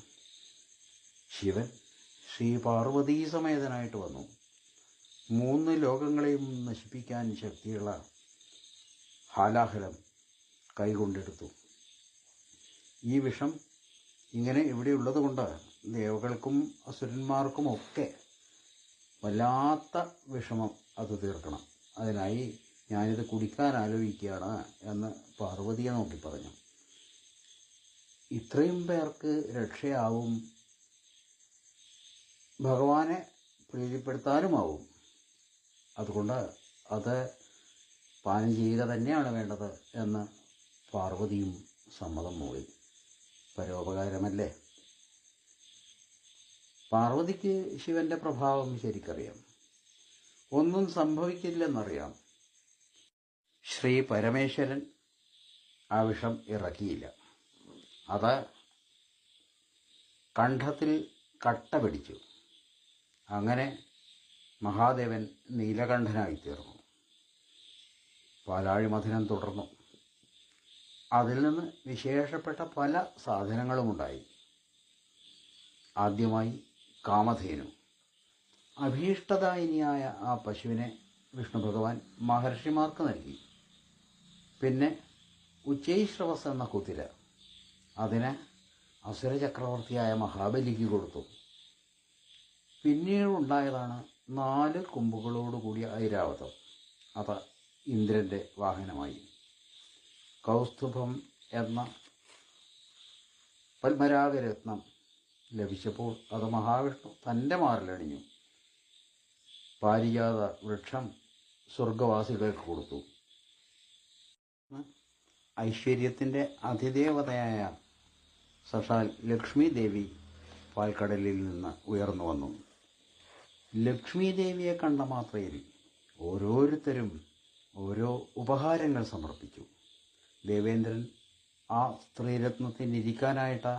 ശിവൻ ശ്രീ പാർവതീ സമേതനായിട്ട് വന്നു. 3 ലോകങ്ങളെയും നശിപ്പിക്കാൻ ശക്തിയുള്ള ഹാലാഹലം കൈകൊണ്ടെടുത്തു. ഈ വിഷം ഇങ്ങനെ ഇവിടെയുള്ളത് കൊണ്ട് ദേവകൾക്കും അസുരന്മാർക്കുമൊക്കെ വല്ലാത്ത വിഷമം അത് തീർക്കണം. അതിനായി ഞാനിത് കുടിക്കാൻ ആലോചിക്കുകയാണ് എന്ന് പാർവതിയെ നോക്കി പറഞ്ഞു. ഇത്രയും പേർക്ക് രക്ഷയാവും, ഭഗവാനെ പ്രീതിപ്പെടുത്താനുമാവും. അതുകൊണ്ട് അത് പാനം ചെയ്യുക തന്നെയാണ് വേണ്ടത് എന്ന് പാർവതിയും സമ്മതം മൂളി. പരോപകാരമല്ലേ. പാർവതിക്ക് ശിവന്റെ പ്രഭാവം ശരിക്കറിയാം. ഒന്നും സംഭവിക്കില്ലെന്നറിയാം. ശ്രീ പരമേശ്വരൻ ആ വിഷം ഇറക്കിയില്ല. അത് കണ്ഠത്തിൽ കട്ട പിടിച്ചു. അങ്ങനെ മഹാദേവൻ നീലകണ്ഠനായിത്തീർന്നു. പാലാഴി മഥനം തുടർന്നു. അതിൽ നിന്ന് വിശേഷപ്പെട്ട പല സാധനങ്ങളുമുണ്ടായി. ആദ്യമായി കാമധേനു. അഭീഷ്ടദായിനിയായ ആ പശുവിനെ വിഷ്ണു ഭഗവാൻ മഹർഷിമാർക്ക് നൽകി. പിന്നെ ഉച്ചൈശ്രവസ് എന്ന കുതിര, അതിനെ അസുരചക്രവർത്തിയായ മഹാബലിക്ക് കൊടുത്തു. പിന്നീടുണ്ടായതാണ് 4 കൊമ്പുകളോടുകൂടിയ ഐരാവതം. അത് ഇന്ദ്രൻ്റെ വാഹനമായി. കൗസ്തുഭം എന്ന പത്മരാഗരത്നം ലഭിച്ചപ്പോൾ അത് മഹാവിഷ്ണു തൻ്റെ മാറിലണിഞ്ഞു. പാരിജാത വൃക്ഷം സ്വർഗവാസികൾക്ക് കൊടുത്തു. ഐശ്വര്യത്തിൻ്റെ അതിദേവതയായ സാക്ഷാൽ ലക്ഷ്മി ദേവി പാൽക്കടലിൽ നിന്ന് ഉയർന്നു വന്നു. ലക്ഷ്മി ദേവിയെ കണ്ട മാത്രയിൽ ഓരോരുത്തരും ഓരോ ഉപഹാരങ്ങൾ സമർപ്പിച്ചു. ദേവേന്ദ്രൻ ആ സ്ത്രീരത്നത്തിനിരിക്കാനായിട്ട്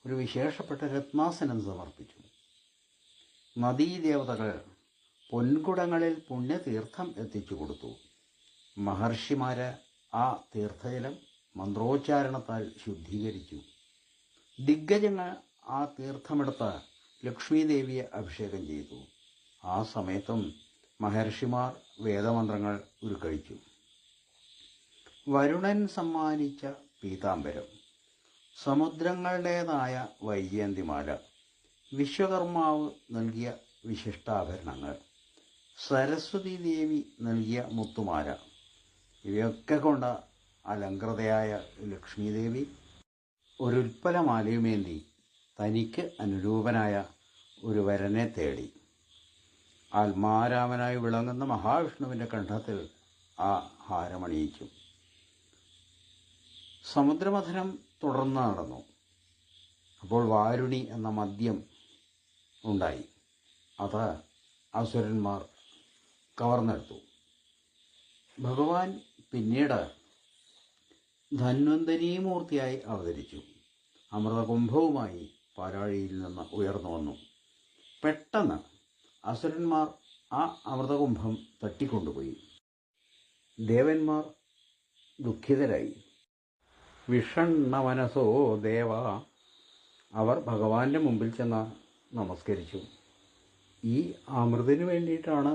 ഒരു വിശേഷപ്പെട്ട രത്നാസനം സമർപ്പിച്ചു. നദീദേവതകൾ പൊൻകുടങ്ങളിൽ പുണ്യതീർത്ഥം എത്തിച്ചു കൊടുത്തു. മഹർഷിമാർ ആ തീർത്ഥജലം മന്ത്രോച്ചാരണത്താൽ ശുദ്ധീകരിച്ചു. ദിഗ്ഗജങ്ങൾ ആ തീർത്ഥമെടുത്ത് ലക്ഷ്മി ദേവിയെ അഭിഷേകം ചെയ്തു. ആ സമയത്തും മഹർഷിമാർ വേദമന്ത്രങ്ങൾ ഉരുക്കഴിച്ചു. വരുണൻ സമ്മാനിച്ച പീതാംബരം, സമുദ്രങ്ങളുടേതായ വൈജയന്തിമാല, വിശ്വകർമാവ് നൽകിയ വിശിഷ്ടാഭരണങ്ങൾ, സരസ്വതി ദേവി നൽകിയ മുത്തുമാല, ഇവയൊക്കെ കൊണ്ട് അലങ്കൃതയായ ലക്ഷ്മി ദേവി ഒരു ഉൽപ്പലമാലയുമേന്തി തനിക്ക് അനുരൂപനായ ഒരു വരനെ തേടി. ആത്മാരാമനായി വിളങ്ങുന്ന മഹാവിഷ്ണുവിൻ്റെ കണ്ഠത്തിൽ ആ ഹാരമണിയിച്ചു. സമുദ്രമഥനം തുടർന്ന് നടന്നു. അപ്പോൾ വാരുണി എന്ന മദ്യം ഉണ്ടായി. അത് അസുരന്മാർ കവർന്നെടുത്തു. ഭഗവാൻ പിന്നീട് ധന്വന്തരീമൂർത്തിയായി അവതരിച്ചു. അമൃതകുംഭവുമായി പാലാഴിയിൽ നിന്ന് ഉയർന്നു വന്നു. പെട്ടെന്ന് അസുരന്മാർ ആ അമൃതകുംഭം തട്ടിക്കൊണ്ടുപോയി. ദേവന്മാർ ദുഃഖിതരായി. വിഷണ്ണ മനസോ ദേവ, അവർ ഭഗവാന്റെ മുമ്പിൽ ചെന്ന് നമസ്കരിച്ചു. ഈ അമൃതിനു വേണ്ടിയിട്ടാണ്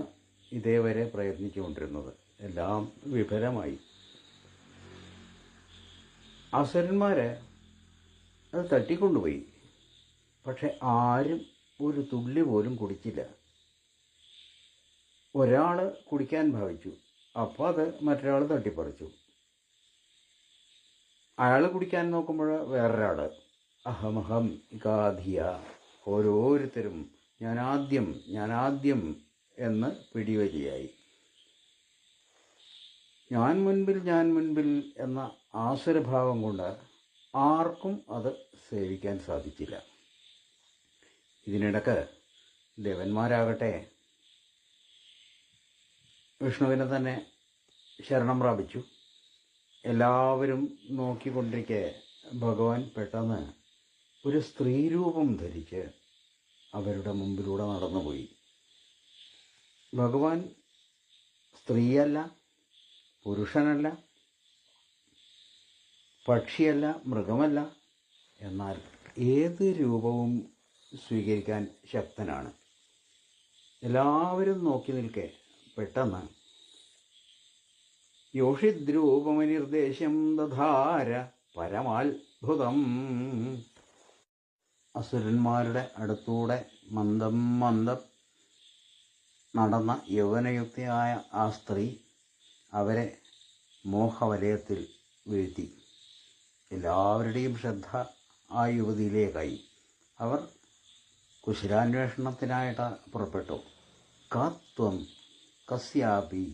ഇതേവരെ പ്രയത്നിച്ചുകൊണ്ടിരുന്നത്. എല്ലാം വിഫലമായി. അസുരന്മാരെ അത് തട്ടിക്കൊണ്ടുപോയി. പക്ഷെ ആരും ഒരു തുള്ളി പോലും കുടിച്ചില്ല. ഒരാൾ കുടിക്കാൻ ഭാവിച്ചു. അപ്പോൾ അത് മറ്റൊരാൾ തട്ടിപ്പറിച്ചു. അയാൾ കുടിക്കാൻ നോക്കുമ്പോൾ വേറൊരാൾ അഹമഹം ഇകാധിയ, ഓരോരുത്തരും ഞാനാദ്യം എന്ന് പിടിവലിയായി. ഞാൻ മുൻപിൽ എന്ന ആസുരഭാവം കൊണ്ട് ആർക്കും അത് സേവിക്കാൻ സാധിച്ചില്ല. ഇതിനിടക്ക് ദേവന്മാരാകട്ടെ വിഷ്ണുവിനെ തന്നെ ശരണം പ്രാപിച്ചു. എല്ലാവരും നോക്കിക്കൊണ്ടിരിക്കെ ഭഗവാൻ പെട്ടെന്ന് ഒരു സ്ത്രീരൂപം ധരിച്ച് അവരുടെ മുമ്പിലൂടെ നടന്നുപോയി. ഭഗവാൻ സ്ത്രീയല്ല, പുരുഷനല്ല, പക്ഷിയല്ല, മൃഗമല്ല, എന്നാൽ ഏത് രൂപവും സ്വീകരിക്കാൻ ശക്തനാണ്. എല്ലാവരും നോക്കി നിൽക്കെ പെട്ടെന്ന് യോഷിദ്രൂപമനിർദ്ദേശം ദധാര പരമാത്ഭുതം. അസുരന്മാരുടെ അടുത്തൂടെ മന്ദം നടന്ന യൗവനയുക്തയായ ആ സ്ത്രീ അവരെ മോഹവലയത്തിൽ വീഴ്ത്തി. എല്ലാവരുടെയും ശ്രദ്ധ ആ യുവതിയിലേക്കായി. അവർ കുശലാന്വേഷണത്തിനായിട്ട് പുറപ്പെട്ടു. കാത്വം കസ്യാപി,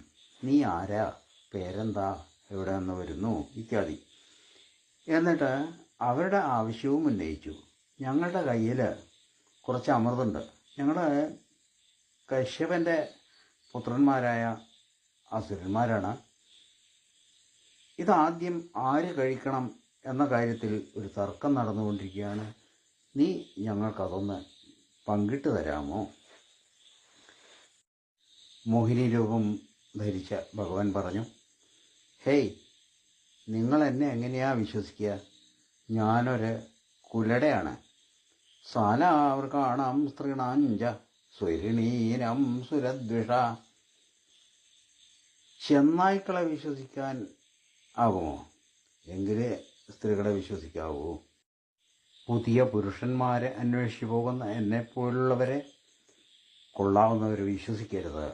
നീ ആരാ, പേരെന്താ, എവിടെ നിന്ന് വരുന്നു ഇത്യാദി. എന്നിട്ട് അവരുടെ ആവശ്യവും ഉന്നയിച്ചു. ഞങ്ങളുടെ കയ്യിൽ കുറച്ച് അമൃതുണ്ട്. ഞങ്ങൾ കശ്യപൻ്റെ പുത്രന്മാരായ അസുരന്മാരാണ്. ഇതാദ്യം ആര് കഴിക്കണം എന്ന കാര്യത്തിൽ ഒരു തർക്കം നടന്നുകൊണ്ടിരിക്കുകയാണ്. നീ ഞങ്ങൾക്കതൊന്ന് പങ്കിട്ട് തരാമോ? മോഹിനി രൂപം ധരിച്ച ഭഗവാൻ പറഞ്ഞു, ഹേയ്, നിങ്ങൾ എന്നെ എങ്ങനെയാ വിശ്വസിക്കുക? ഞാനൊരു കുലടയാണ്. സാലാവർക്കാണം സ്ത്രീണാഞ്ച സ്വരിണീനം സുരദ്വിഷ. ചെന്നായ്ക്കളെ വിശ്വസിക്കാൻ ആകുമോ? എങ്കിലേ സ്ത്രീകളെ വിശ്വസിക്കാവൂ. പുതിയ പുരുഷന്മാരെ അന്വേഷിച്ചു പോകുന്ന എന്നെപ്പോലുള്ളവരെ, കൊള്ളാവുന്നവരെ വിശ്വസിക്കരുത്.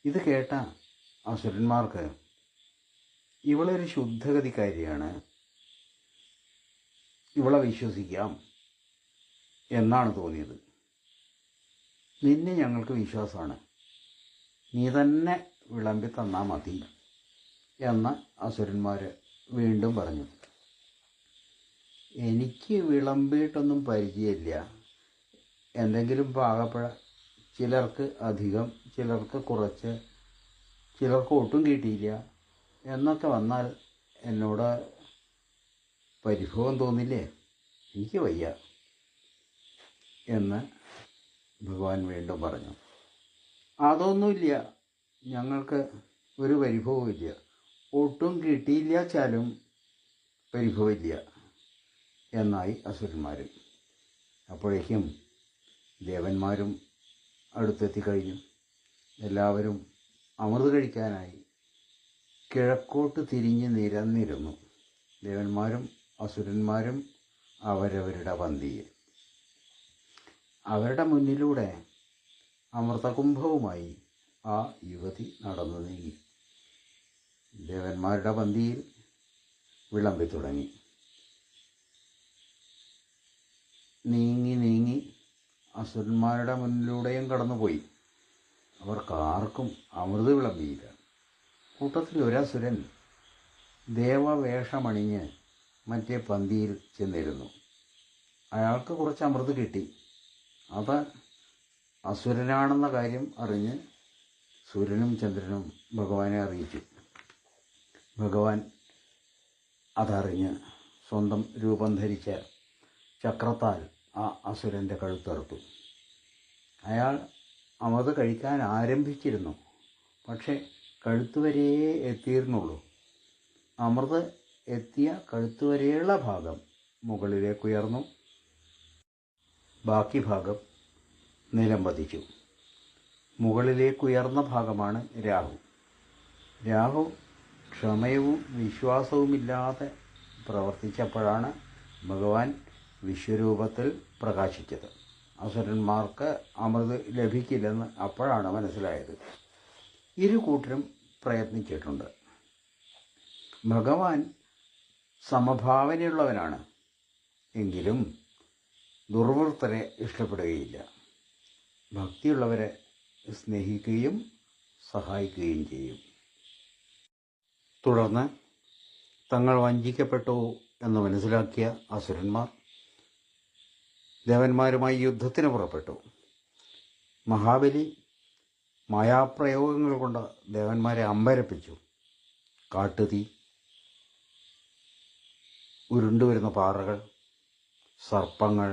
ഇത് കേട്ട അസുരന്മാർക്ക് ഇവളൊരു ശുദ്ധഗതിക്കാരിയാണ്, ഇവളെ വിശ്വസിക്കാം എന്നാണ് തോന്നിയത്. നിന്നെ ഞങ്ങൾക്ക് വിശ്വാസമാണ്, നീ തന്നെ വിളമ്പി തന്നാൽ മതി എന്ന് അസുരന്മാർ വീണ്ടും പറഞ്ഞു. എനിക്ക് വിളമ്പിയിട്ടൊന്നും പരിചയമില്ല. എന്തെങ്കിലും പാകപ്പഴ, ചിലർക്ക് അധികം, ചിലർക്ക് കുറച്ച്, ചിലർക്ക് ഒട്ടും കിട്ടിയില്ല എന്നൊക്കെ വന്നാൽ എന്നോട് പരിഭവം തോന്നില്ലേ? എനിക്ക് വയ്യ എന്ന് ഭഗവാൻ വീണ്ടും പറഞ്ഞു. അതൊന്നുമില്ല, ഞങ്ങൾക്ക് ഒരു പരിഭവമില്ല. ഒട്ടും കിട്ടിയില്ല ചാലും പരിഭവമില്ല എന്നായി അസുരന്മാർ. അപ്പോഴേക്കും ദേവന്മാരും അടുത്തെത്തിക്കഴിഞ്ഞു. എല്ലാവരും അമൃത് കഴിക്കാനായി കിഴക്കോട്ട് തിരിഞ്ഞ് നിരന്നിരുന്നു. ദേവന്മാരും അസുരന്മാരും അവരവരുടെ പന്തിയിൽ. അവരുടെ മുന്നിലൂടെ അമൃതകുംഭവുമായി ആ യുവതി നടന്നു നീങ്ങി. ദേവന്മാരുടെ പന്തിയിൽ വിളമ്പി തുടങ്ങി. നീങ്ങി നീങ്ങി അസുരന്മാരുടെ മുന്നിലൂടെയും കടന്നുപോയി. അവർക്കാർക്കും അമൃത് വിളമ്പിയില്ല. കൂട്ടത്തിൽ ഒരസുരൻ ദേവവേഷമണിഞ്ഞ് മറ്റേ പന്തിയിൽ ചെന്നിരുന്നു. അയാൾക്ക് കുറച്ച് അമൃത് കിട്ടി. അത് അസുരനാണെന്ന കാര്യം അറിഞ്ഞ് സൂര്യനും ചന്ദ്രനും ഭഗവാനെ അറിയിച്ചു. ഭഗവാൻ അതറിഞ്ഞ് സ്വന്തം രൂപം ധരിച്ച ചക്രത്താൽ ആ അസുരൻ്റെ കഴുത്തറുത്തു. അയാൾ അമൃത് കഴിക്കാൻ ആരംഭിച്ചിരുന്നു, പക്ഷെ കഴുത്തുവരേ എത്തിയിരുന്നുള്ളൂ. അമൃത് എത്തിയ കഴുത്തുവരെയുള്ള ഭാഗം മുകളിലേക്കുയർന്നു, ബാക്കി ഭാഗം നിലം പതിച്ചു. മുകളിലേക്കുയർന്ന ഭാഗമാണ് രാഹു. രാഹു ക്ഷമയവും വിശ്വാസവുമില്ലാതെ പ്രവർത്തിച്ചപ്പോഴാണ് ഭഗവാൻ വിശ്വരൂപത്തിൽ പ്രകാശിച്ചത്. അസുരന്മാർക്ക് അമൃത് ലഭിക്കില്ലെന്ന് അപ്പോഴാണ് മനസ്സിലായത്. ഇരു കൂട്ടരും പ്രയത്നിച്ചിട്ടുണ്ട്. ഭഗവാൻ സമഭാവനയുള്ളവനാണ്, എങ്കിലും ദുർവൃത്തരെ ഇഷ്ടപ്പെടുകയില്ല. ഭക്തിയുള്ളവരെ സ്നേഹിക്കുകയും സഹായിക്കുകയും ചെയ്യും. തുടർന്ന് തങ്ങൾ വഞ്ചിക്കപ്പെട്ടു എന്ന് മനസ്സിലാക്കിയ അസുരന്മാർ ദേവന്മാരുമായി യുദ്ധത്തിന് പുറപ്പെട്ടു. മഹാബലി മായാപ്രയോഗങ്ങൾ കൊണ്ട് ദേവന്മാരെ അമ്പരപ്പിച്ചു. കാട്ടുതീ, ഉരുണ്ടുവരുന്ന പാറകൾ, സർപ്പങ്ങൾ,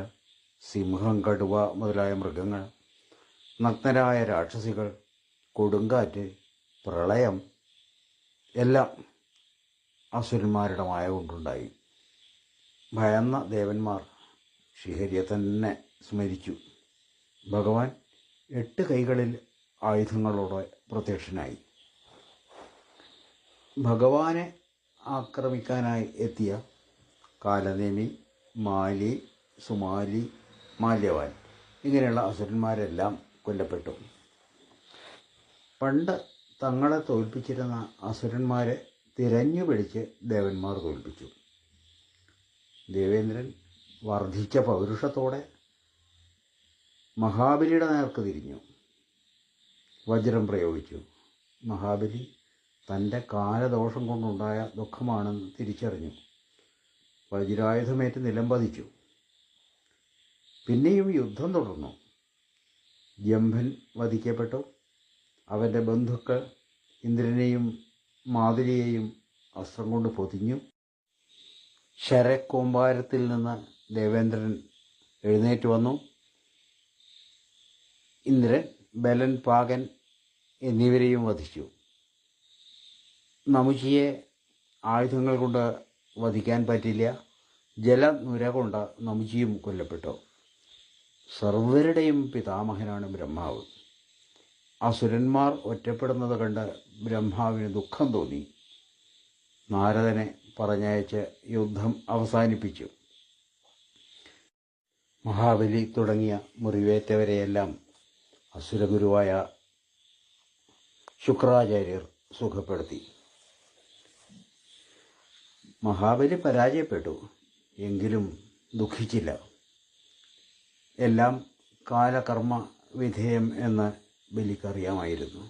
സിംഹം, കടുവ മുതലായ മൃഗങ്ങൾ, നഗ്നരായ രാക്ഷസികൾ, കൊടുങ്കാറ്റ്, പ്രളയം എല്ലാം അസുരന്മാരുടെ മായ കൊണ്ടുണ്ടായി. ഭയന്ന ദേവന്മാർ ശ്രീഹരിയെ തന്നെ സ്മരിച്ചു. ഭഗവാൻ 8 കൈകളിൽ ആയുധങ്ങളോടെ പ്രത്യക്ഷനായി. ഭഗവാനെ ആക്രമിക്കാനായി എത്തിയ കാലനേമി, മാലി, സുമാലി, മാല്യവാൻ ഇങ്ങനെയുള്ള അസുരന്മാരെല്ലാം കൊല്ലപ്പെട്ടു. പണ്ട് തങ്ങളെ തോൽപ്പിച്ചിരുന്ന അസുരന്മാരെ തിരഞ്ഞു പിടിച്ച് ദേവന്മാർ തോൽപ്പിച്ചു. ദേവേന്ദ്രൻ വർദ്ധിച്ച പൗരുഷത്തോടെ മഹാബലിയുടെ നേർക്ക് തിരിഞ്ഞു. വജ്രം പ്രയോഗിച്ചു. മഹാബലി തൻ്റെ കാലദോഷം കൊണ്ടുണ്ടായ ദുഃഖമാണെന്ന് തിരിച്ചറിഞ്ഞു. വജ്രായുധമേറ്റ് നിലം പതിച്ചു. പിന്നെയും യുദ്ധം തുടർന്നു. ജംഭൻ വധിക്കപ്പെട്ടു. അവൻ്റെ ബന്ധുക്കൾ ഇന്ദ്രനെയും മാതുരിയെയും അസ്ത്രം കൊണ്ട് പൊതിഞ്ഞു. ശരക്കൂമ്പാരത്തിൽ നിന്ന് ദേവേന്ദ്രൻ എഴുന്നേറ്റ് വന്നു. ഇന്ദ്രൻ, ബലൻ, പാകൻ എന്നിവരെയും വധിച്ചു. നമുജിയെ ആയുധങ്ങൾ കൊണ്ട് വധിക്കാൻ പറ്റില്ല. ജലനുര കൊണ്ട് നമുജിയും കൊല്ലപ്പെട്ടു. സർവരുടെയും പിതാമഹനാണ് ബ്രഹ്മാവ്. അസുരന്മാർ ഒറ്റപ്പെടുന്നത് കണ്ട് ബ്രഹ്മാവിന് ദുഃഖം തോന്നി. നാരദനെ പറഞ്ഞയച്ച് യുദ്ധം അവസാനിപ്പിച്ചു. മഹാബലി തുടങ്ങിയ മുറിവേറ്റവരെയെല്ലാം അസുരഗുരുവായ ശുക്രാചാര്യർ സുഖപ്പെടുത്തി. മഹാബലി പരാജയപ്പെട്ടു. എങ്കിലും ദുഃഖിച്ചില്ല. എല്ലാം കാലകർമ്മ വിധേയം എന്ന് ബലിക്കറിയാമായിരുന്നു.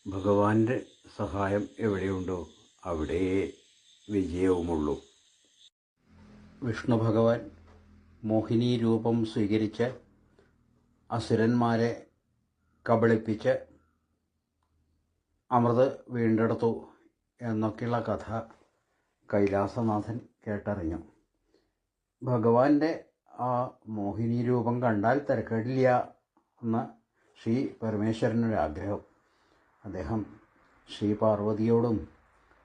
ഭഗവാന്റെ സഹായം എവിടെയുണ്ടോ അവിടെ വിജയവുമുള്ളൂ. വിഷ്ണു ഭഗവാൻ മോഹിനി രൂപം സ്വീകരിച്ച് അസുരന്മാരെ കബളിപ്പിച്ച് അമൃത് വീണ്ടെടുത്തു എന്നൊക്കെയുള്ള കഥ കൈലാസനാഥൻ കേട്ടറിഞ്ഞു. ഭഗവാന്റെ ആ മോഹിനി രൂപം കണ്ടാൽ തിരക്കേടില്ല എന്ന് ശ്രീ പരമേശ്വരനൊരാഗ്രഹം. അദ്ദേഹം ശ്രീ പാർവതിയോടും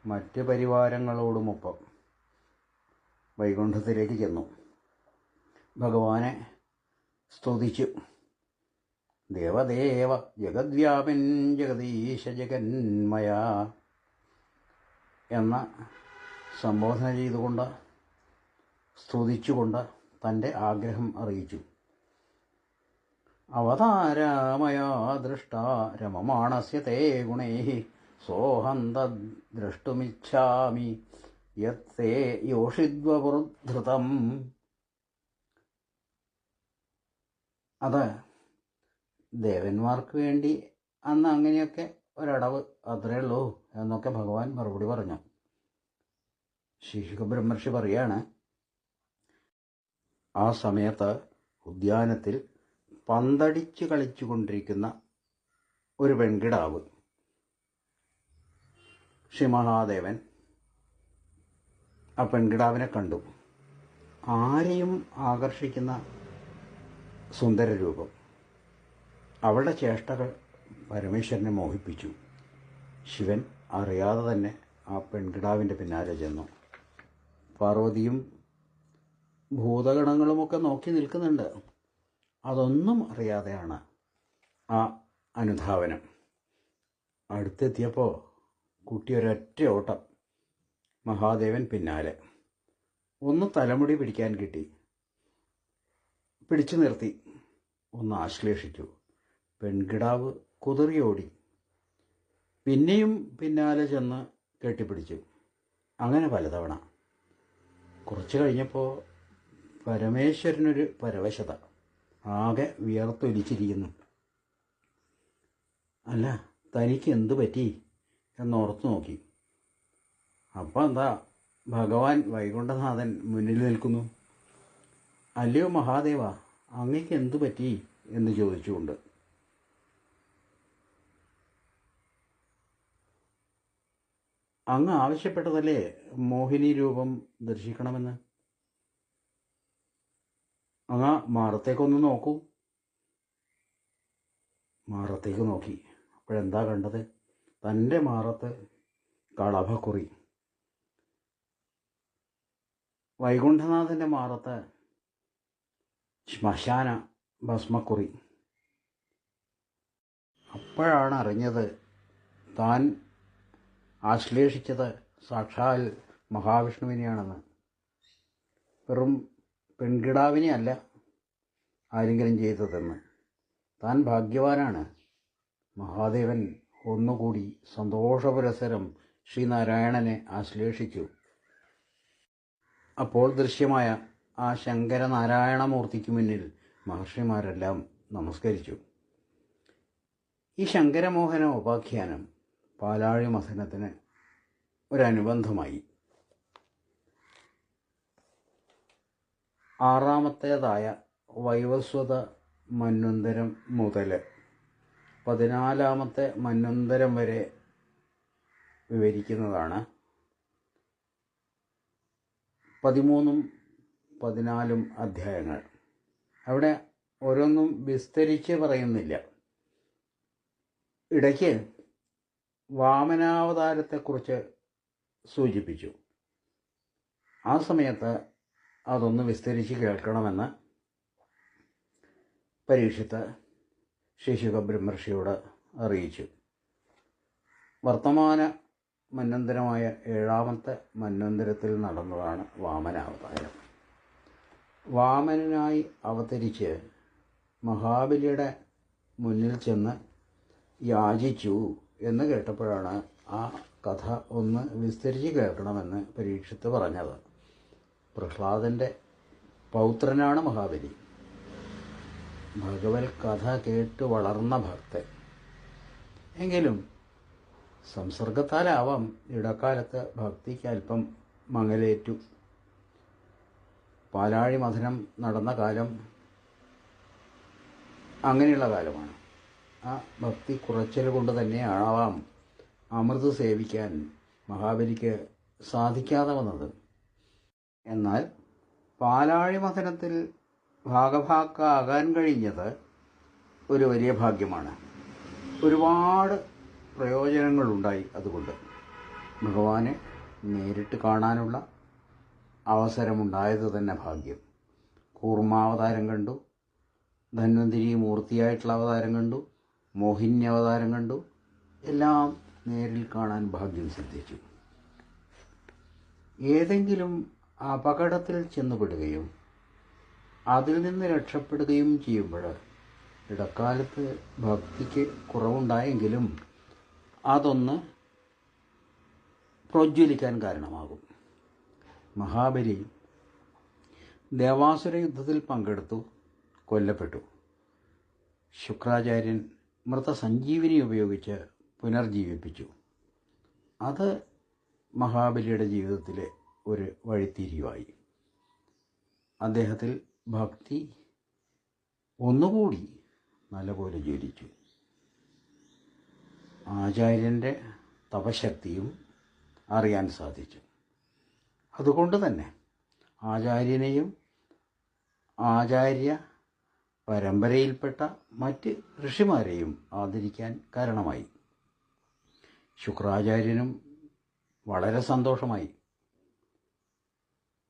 മറ്റ് പരിവാരങ്ങളോടുമൊപ്പം വൈകുണ്ഠത്തിലേക്ക് ചെന്നു. ഭഗവാനെ സ്തുതിച്ചു. ദേവദേവ ജഗദ്വ്യാപൻ ജഗദീശ ജഗന്മയ എന്ന സംബോധന ചെയ്തുകൊണ്ട് സ്തുതിച്ചുകൊണ്ട് തൻ്റെ ആഗ്രഹം അറിയിച്ചു. അവതാരമയാ ദൃഷ്ട രമമാണസ്യ തേ ഗുണൈഃ സോഹം തദ്ദ്രഷ്ടുമിച്ഛാമി യത്തേ യോഷിദ്വപുർധൃതം. അത് ദേവന്മാർക്ക് വേണ്ടി അന്ന് അങ്ങനെയൊക്കെ ഒരടവ് അത്രയേ ഉള്ളൂ എന്നൊക്കെ ഭഗവാൻ മറുപടി പറഞ്ഞു. ശുകബ്രഹ്മർഷി പറയാണ്, ആ സമയത്ത് ഉദ്യാനത്തിൽ പന്തടിച്ച് കളിച്ചു കൊണ്ടിരിക്കുന്ന ഒരു പെൺകിടാവ് ശ്രീ മഹാദേവൻ ആ പെൺകിടാവിനെ കണ്ടു. ആരെയും ആകർഷിക്കുന്ന സുന്ദരരൂപം. അവളുടെ ചേഷ്ടകൾ പരമേശ്വരനെ മോഹിപ്പിച്ചു. ശിവൻ അറിയാതെ തന്നെ ആ പെൺകിടാവിൻ്റെ പിന്നാലെ ചെന്നു. പാർവതിയും ഭൂതഗണങ്ങളുമൊക്കെ നോക്കി നിൽക്കുന്നുണ്ട്. അതൊന്നും അറിയാതെയാണ് ആ അനുധാവനം. അടുത്തെത്തിയപ്പോൾ കുട്ടി ഒരൊറ്റ ഓട്ടം. മഹാദേവൻ പിന്നാലെ. ഒന്ന് തലമുടി പിടിക്കാൻ കിട്ടി. പിടിച്ചു നിർത്തി. ഒന്ന് ആശ്ലേഷിച്ചു. പെൺകിടാവ് കുതിറിയോടി. പിന്നെയും പിന്നാലെ ചെന്ന് കെട്ടിപ്പിടിച്ചു. അങ്ങനെ പലതവണ. കുറച്ച് കഴിഞ്ഞപ്പോൾ പരമേശ്വരനൊരു പരവശത. ആകെ വിയർത്തൊലിച്ചിരിക്കുന്നു. അല്ല, തനിക്ക് എന്തു പറ്റി എന്നോർത്തു നോക്കി. അപ്പം എന്താ, ഭഗവാൻ വൈകുണ്ഠനാഥൻ മുന്നിൽ നിൽക്കുന്നു. അല്ലയോ മഹാദേവ, അങ്ങയ്ക്ക് എന്തു പറ്റി എന്ന് ചോദിച്ചുകൊണ്ട്. അങ്ങ് ആവശ്യപ്പെട്ടതല്ലേ മോഹിനി രൂപം ദർശിക്കണമെന്ന്. അങ്ങ് മാറത്തേക്കൊന്ന് നോക്കൂ. മാറത്തേക്ക് നോക്കി. അപ്പോഴെന്താ കണ്ടത്? തൻ്റെ മാറത്ത് കളഭക്കുറി. വൈകുണ്ഠനാഥൻ്റെ മാറത്ത് ശ്മശാന ഭസ്മക്കുറി. അപ്പോഴാണ് അറിഞ്ഞത് താൻ ആശ്ലേഷിച്ചത് സാക്ഷാൽ മഹാവിഷ്ണുവിനെയാണെന്ന്. വെറും പെൺകിടാവിനെ അല്ല ആരെങ്കിലും ചെയ്തതെന്ന്. താൻ ഭാഗ്യവാനാണ്. മഹാദേവൻ ഒന്നുകൂടി സന്തോഷപുരസരം ശ്രീനാരായണനെ ആശ്ലേഷിച്ചു. അപ്പോൾ ദൃശ്യമായ ആ ശങ്കരനാരായണമൂർത്തിക്ക് മുന്നിൽ മഹർഷിമാരെല്ലാം നമസ്കരിച്ചു. ഈ ശങ്കരമോഹന ഉപാഖ്യാനം പാലാഴി മഥനത്തിന് ഒരനുബന്ധമായി. ആറാമത്തേതായ വൈവസ്വത മന്വന്തരം മുതൽ 14-ാമത്തെ മന്വന്തരം വരെ വിവരിക്കുന്നതാണ്. 13ഉം 14ഉം അധ്യായങ്ങൾ. അവിടെ ഓരോന്നും വിസ്തരിച്ച് പറയുന്നില്ല. ഇടയ്ക്ക് വാമനാവതാരത്തെക്കുറിച്ച് സൂചിപ്പിച്ചു. ആ സമയത്ത് അതൊന്ന് വിസ്തരിച്ച് കേൾക്കണമെന്ന് പരീക്ഷിത്ത് ശിശുക ബ്രഹ്മർഷിയോട് അറിയിച്ചു. വർത്തമാന മന്വന്തരമായ 7-ാമത്തെ മന്വന്തരത്തിൽ നടന്നതാണ് വാമനാവതാരം. വാമനനായി അവതരിച്ച് മഹാബലിയുടെ മുന്നിൽ ചെന്ന് യാചിച്ചു എന്ന് കേട്ടപ്പോഴാണ് ആ കഥ ഒന്ന് വിസ്തരിച്ച് കേൾക്കണമെന്ന് പരീക്ഷിത്ത് പറഞ്ഞത്. പ്രഹ്ലാദൻ്റെ പൗത്രനാണ് മഹാബലി. ഭഗവത് കഥ കേട്ട് വളർന്ന ഭക്തൻ. എങ്കിലും സംസർഗത്താലാവാം ഇടക്കാലത്ത് ഭക്തിക്ക് അല്പം മങ്ങലേറ്റു. പാലാഴി മഥനം നടന്ന കാലം അങ്ങനെയുള്ള കാലമാണ്. ആ ഭക്തി കുറച്ചൽ കൊണ്ട് തന്നെ ആവാം അമൃത് സേവിക്കാൻ മഹാബലിക്ക് സാധിക്കാതെ വന്നത്. എന്നാൽ പാലാഴി മഥനത്തിൽ ഭാഗഭാക്കാകാൻ കഴിഞ്ഞത് ഒരു വലിയ ഭാഗ്യമാണ്. ഒരുപാട് പ്രയോജനങ്ങളുണ്ടായി. അതുകൊണ്ട് ഭഗവാനെ നേരിട്ട് കാണാനുള്ള അവസരമുണ്ടായത് തന്നെ ഭാഗ്യം. കൂർമാവതാരം കണ്ടു, ധന്വന്തിരി മൂർത്തിയായിട്ടുള്ള അവതാരം കണ്ടു, മോഹിനി അവതാരം കണ്ടു. എല്ലാം നേരിൽ കാണാൻ ഭാഗ്യം സിദ്ധിച്ചു. ഏതെങ്കിലും അപകടത്തിൽ ചെന്നുപെടുകയും അതിൽ നിന്ന് രക്ഷപ്പെടുകയും ചെയ്യുമ്പോൾ ഇടക്കാലത്ത് ഭക്തിക്ക് കുറവുണ്ടായെങ്കിലും അതൊന്ന് പ്രോജ്വലിക്കാൻ കാരണമാകും. മഹാബലി ദേവാസുര യുദ്ധത്തിൽ പങ്കെടുത്തു, കൊല്ലപ്പെട്ടു. ശുക്രാചാര്യൻ മൃതസഞ്ജീവിനി ഉപയോഗിച്ച് പുനർജീവിപ്പിച്ചു. അത് മഹാബലിയുടെ ജീവിതത്തിലെ ഒരു വഴിത്തിരിവായി. അദ്ദേഹത്തിൽ ഭക്തി ഒന്നുകൂടി നല്ലപോലെ ജ്വലിച്ചു. ആചാര്യൻ്റെ തപശക്തിയും അറിയാൻ സാധിച്ചു. അതുകൊണ്ട് തന്നെ ആചാര്യനെയും ആചാര്യ പരമ്പരയിൽപ്പെട്ട മറ്റ് ഋഷിമാരെയും ആദരിക്കാൻ കാരണമായി. ശുക്രാചാര്യനും വളരെ സന്തോഷമായി.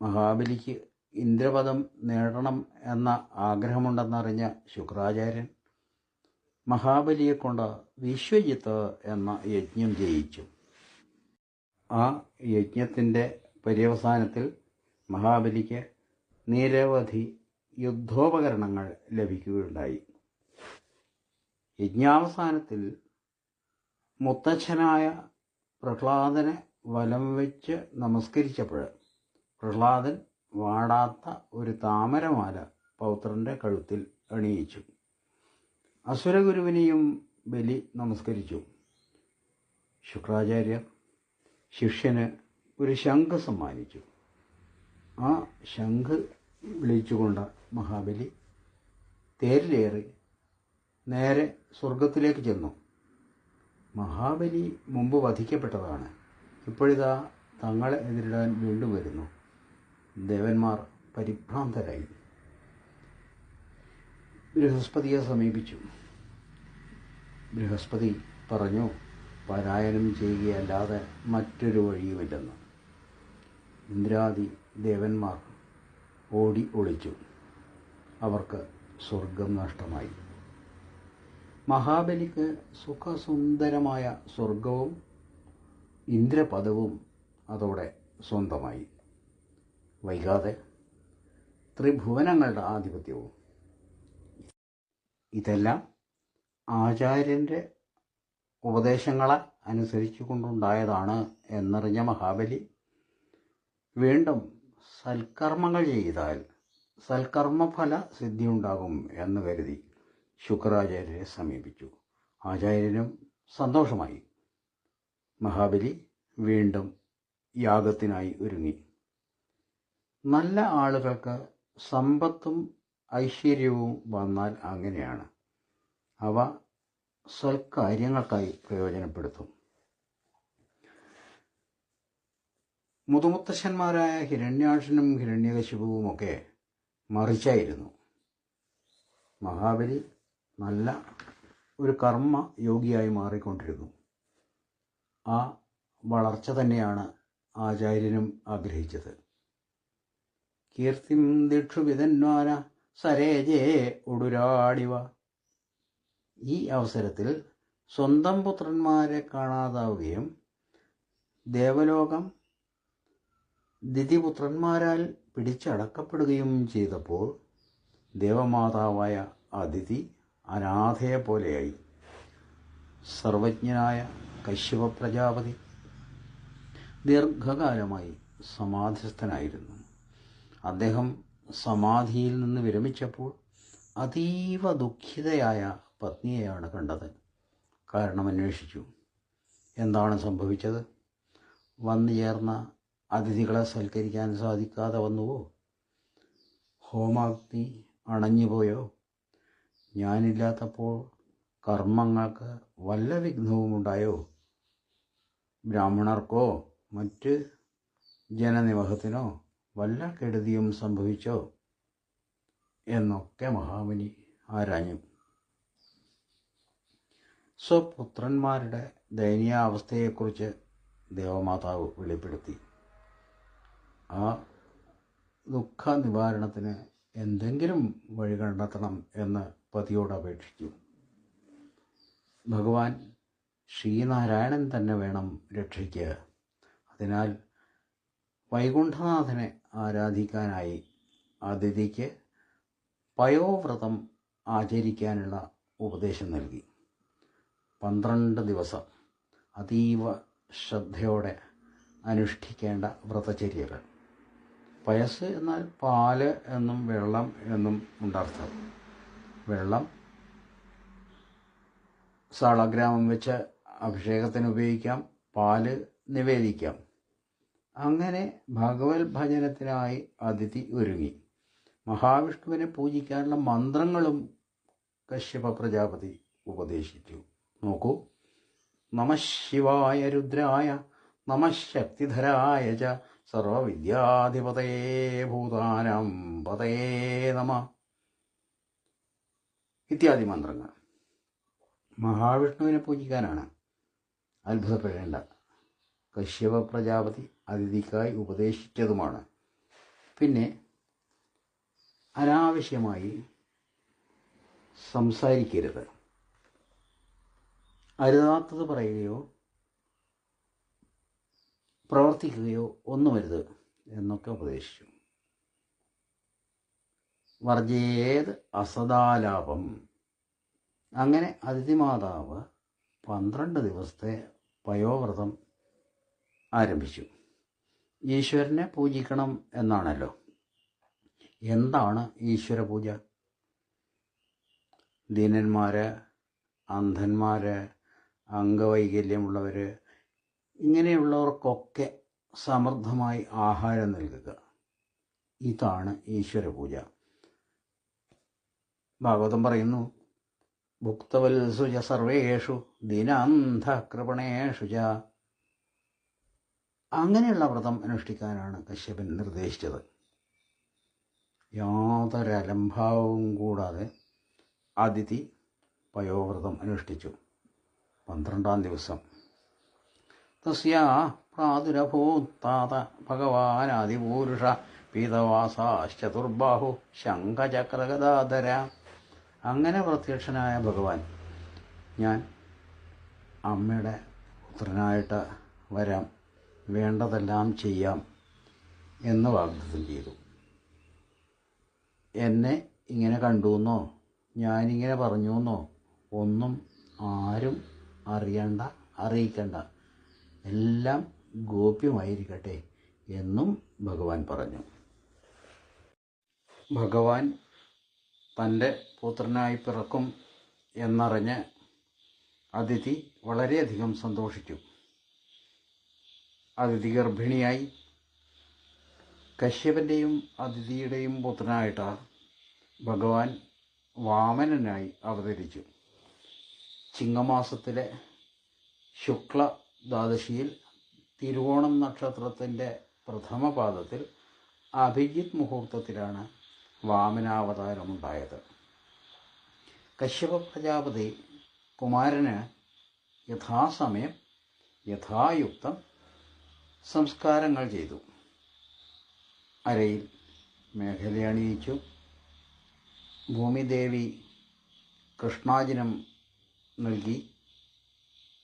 മഹാബലിക്ക് ഇന്ദ്രപദം നേടണം എന്ന ആഗ്രഹമുണ്ടെന്നറിഞ്ഞ ശുക്രാചാര്യൻ മഹാബലിയെക്കൊണ്ട് വിശ്വജിത്ത് എന്ന യജ്ഞം ചെയ്യിച്ചു. ആ യജ്ഞത്തിൻ്റെ പര്യവസാനത്തിൽ മഹാബലിക്ക് നിരവധി യുദ്ധോപകരണങ്ങൾ ലഭിക്കുകയുണ്ടായി. യജ്ഞാവസാനത്തിൽ മുത്തച്ഛനായ പ്രഹ്ലാദനെ വലം വെച്ച് നമസ്കരിച്ചപ്പോൾ പ്രഹ്ലാദൻ വാടാത്ത ഒരു താമരമാല പൗത്രൻ്റെ കഴുത്തിൽ അണിയിച്ചു. അസുരഗുരുവിനെയും ബലി നമസ്കരിച്ചു. ശുക്രാചാര്യർ ശിഷ്യന് ഒരു ശംഖ് സമ്മാനിച്ചു. ആ ശംഖ് വിളിച്ചുകൊണ്ട് മഹാബലി തേരിലേറി നേരെ സ്വർഗത്തിലേക്ക് ചെന്നു. മഹാബലി മുമ്പ് വധിക്കപ്പെട്ടതാണ്. ഇപ്പോഴിതാ തങ്ങളെ എതിരിടാൻ വീണ്ടും വരുന്നു. ദേവന്മാർ പരിഭ്രാന്തരായി. ബൃഹസ്പതിയെ സമീപിച്ചു. ബൃഹസ്പതി പറഞ്ഞു, പലായനം ചെയ്യുകയല്ലാതെ മറ്റൊരു വഴിയുമില്ലെന്ന്. ഇന്ദ്രാദി ദേവന്മാർ ഓടി ഒളിച്ചു. അവർക്ക് സ്വർഗം നഷ്ടമായി. മഹാബലിക്ക് സുഖസുന്ദരമായ സ്വർഗവും ഇന്ദ്രപദവും അതോടെ സ്വന്തമായി. വൈകാതെ ത്രിഭുവനങ്ങളുടെ ആധിപത്യവും. ഇതെല്ലാം ആചാര്യൻ്റെ ഉപദേശങ്ങളെ അനുസരിച്ചു കൊണ്ടുണ്ടായതാണ് എന്നറിഞ്ഞ മഹാബലി വീണ്ടും സൽക്കർമ്മങ്ങൾ ചെയ്താൽ സൽക്കർമ്മഫല സിദ്ധിയുണ്ടാകും എന്ന് കരുതി ശുക്രാചാര്യരെ സമീപിച്ചു. ആചാര്യനും സന്തോഷമായി. മഹാബലി വീണ്ടും യാഗത്തിനായി ഒരുങ്ങി. നല്ല ആളുകൾക്ക് സമ്പത്തും ഐശ്വര്യവും വന്നാൽ അങ്ങനെയാണ്. അവ സൽക്കാര്യങ്ങൾക്കായി പ്രയോജനപ്പെടുത്തും. മുതുമുത്തശ്ശന്മാരായ ഹിരണ്യാക്ഷനും ഹിരണ്യകശിപുവുമൊക്കെ മറിച്ചായിരുന്നു. മഹാബലി നല്ല ഒരു കർമ്മ യോഗിയായി മാറിക്കൊണ്ടിരുന്നു. ആ വളർച്ച തന്നെയാണ് ആചാര്യനും ആഗ്രഹിച്ചത്. കീർത്തിം ദിക്ഷു വിതന്വാന സരേജേ ഒടുരാടിവ. ഈ അവസരത്തിൽ സ്വന്തം പുത്രന്മാരെ കാണാതാവുകയും ദേവലോകം ദിതിപുത്രന്മാരാൽ പിടിച്ചടക്കപ്പെടുകയും ചെയ്തപ്പോൾ ദേവമാതാവായ അദിതി അനാഥയെപ്പോലെയായി. സർവജ്ഞനായ കശ്യപ പ്രജാപതി ദീർഘകാലമായി സമാധിസ്ഥനായിരുന്നു. അദ്ദേഹം സമാധിയിൽ നിന്ന് വിരമിച്ചപ്പോൾ അതീവ ദുഃഖിതയായ പത്നിയെയാണ് കണ്ടത്. കാരണമന്വേഷിച്ചു. എന്താണ് സംഭവിച്ചത്? വന്നു ചേർന്ന അതിഥികളെ സൽക്കരിക്കാൻ സാധിക്കാതെ വന്നുവോ? ഹോമാഗ്നി അണഞ്ഞുപോയോ? ഞാനില്ലാത്തപ്പോൾ കർമ്മങ്ങൾക്ക് വല്ല വിഘ്നവുമുണ്ടായോ? ബ്രാഹ്മണർക്കോ മറ്റ് ജനനിവഹത്തിനോ വല്ല കെടുതിയും സംഭവിച്ചോ എന്നൊക്കെ മഹാമുനി ആരാഞ്ഞു. സ്വപുത്രന്മാരുടെ ദയനീയാവസ്ഥയെക്കുറിച്ച് ദേവമാതാവ് വെളിപ്പെടുത്തി. ആ ദുഃഖ നിവാരണത്തിന് എന്തെങ്കിലും വഴി കണ്ടെത്തണം എന്ന് പതിയോട് അപേക്ഷിച്ചു. ഭഗവാൻ ശ്രീനാരായണൻ തന്നെ വേണം രക്ഷയ്ക്ക്. അതിനാൽ വൈകുണ്ഠനാഥനെ ആരാധിക്കാനായി അതിഥിക്ക് പയോവ്രതം ആചരിക്കാനുള്ള ഉപദേശം നൽകി. 12 ദിവസം അതീവ ശ്രദ്ധയോടെ അനുഷ്ഠിക്കേണ്ട വ്രതചര്യകൾ. പയസ് എന്നാൽ പാല് എന്നും വെള്ളം എന്നും ഉണ്ടർത്ഥം. വെള്ളം സാളഗ്രാമം വെച്ച് അഭിഷേകത്തിന് ഉപയോഗിക്കാം, പാല് നിവേദിക്കാം. അങ്ങനെ ഭഗവത് ഭജനത്തിനായി അതിഥി ഒരുങ്ങി. മഹാവിഷ്ണുവിനെ പൂജിക്കാനുള്ള മന്ത്രങ്ങളും കശ്യപ പ്രജാപതി ഉപദേശിച്ചു. നോക്കൂ: നമഃ ശിവായ രുദ്രായ നമഃ ശക്തിധരായ ച സർവവിദ്യാധിപതയേ ഭൂതാനാം പതയേ നമഃ ഇത്യാദി മന്ത്രങ്ങൾ മഹാവിഷ്ണുവിനെ പൂജിക്കാനാണ്. അത്ഭുതപ്പെടേണ്ട. കശ്യപ പ്രജാപതി അതിഥിക്കായി ഉപദേശിച്ചതുമാണ്. പിന്നെ അനാവശ്യമായി സംസാരിക്കരുത്, അരുതാത്തത് പറയുകയോ പ്രവർത്തിക്കുകയോ ഒന്നുമരുത് എന്നൊക്കെ ഉപദേശിച്ചു. വർജേത് അസദാലാപം. അങ്ങനെ അതിഥിമാതാവ് 12 ദിവസത്തെ പയോവ്രതം ആരംഭിച്ചു. ഈശ്വരനെ പൂജിക്കണം എന്നാണല്ലോ. എന്താണ് ഈശ്വര പൂജ? ദീനന്മാർ, അന്ധന്മാർ, അംഗവൈകല്യമുള്ളവർ, ഇങ്ങനെയുള്ളവർക്കൊക്കെ സമൃദ്ധമായി ആഹാരം നൽകുക. ഇതാണ് ഈശ്വര പൂജ. ഭാഗവതം പറയുന്നു: ഭുക്തവത്സു ച സർവേഷു ദീനാന്ധകൃപണേഷു ച. അങ്ങനെയുള്ള വ്രതം അനുഷ്ഠിക്കാനാണ് കശ്യപൻ നിർദ്ദേശിച്ചത്. യാതൊരലംഭാവവും കൂടാതെ അതിഥി പയോവ്രതം അനുഷ്ഠിച്ചു. 12-ാം ദിവസം തസ്യാ പ്രാദുരഭൂത്താത ഭഗവാനാദിപൂരുഷ പീതവാസാശ്ചതുർബാഹു ശംഖചക്രഗദാധര. അങ്ങനെ പ്രത്യക്ഷനായ ഭഗവാൻ, ഞാൻ അമ്മയുടെ പുത്രനായിട്ട് വരാം, വേണ്ടതെല്ലാം ചെയ്യാം എന്ന് വാഗ്ദത്തം ചെയ്തു. എന്നെ ഇങ്ങനെ കണ്ടുവെന്നോ ഞാനിങ്ങനെ പറഞ്ഞുവെന്നോ ഒന്നും ആരും അറിയണ്ട, അറിയിക്കണ്ട, എല്ലാം ഗോപ്യമായിരിക്കട്ടെ എന്നും ഭഗവാൻ പറഞ്ഞു. ഭഗവാൻ തൻ്റെ പുത്രനായി പിറക്കും എന്നറിഞ്ഞ് അതിഥി വളരെയധികം സന്തോഷിച്ചു. അതിഥി ഗർഭിണിയായി. കശ്യപൻ്റെയും അതിഥിയുടെയും പുത്രനായിട്ട് ഭഗവാൻ വാമനനായി അവതരിച്ചു. ചിങ്ങമാസത്തിലെ ശുക്ല ദ്വാദശിയിൽ തിരുവോണം നക്ഷത്രത്തിൻ്റെ പ്രഥമ പാദത്തിൽ അഭിജിത്ത് മുഹൂർത്തത്തിലാണ് വാമനാവതാരമുണ്ടായത്. കശ്യപ പ്രജാപതി കുമാരന് യഥാസമയം യഥായുക്തം സംസ്കാരങ്ങൾ ചെയ്തു. അരയിൽ മേഖലയണിയിച്ചു. ഭൂമിദേവി കൃഷ്ണാജിനം നൽകി.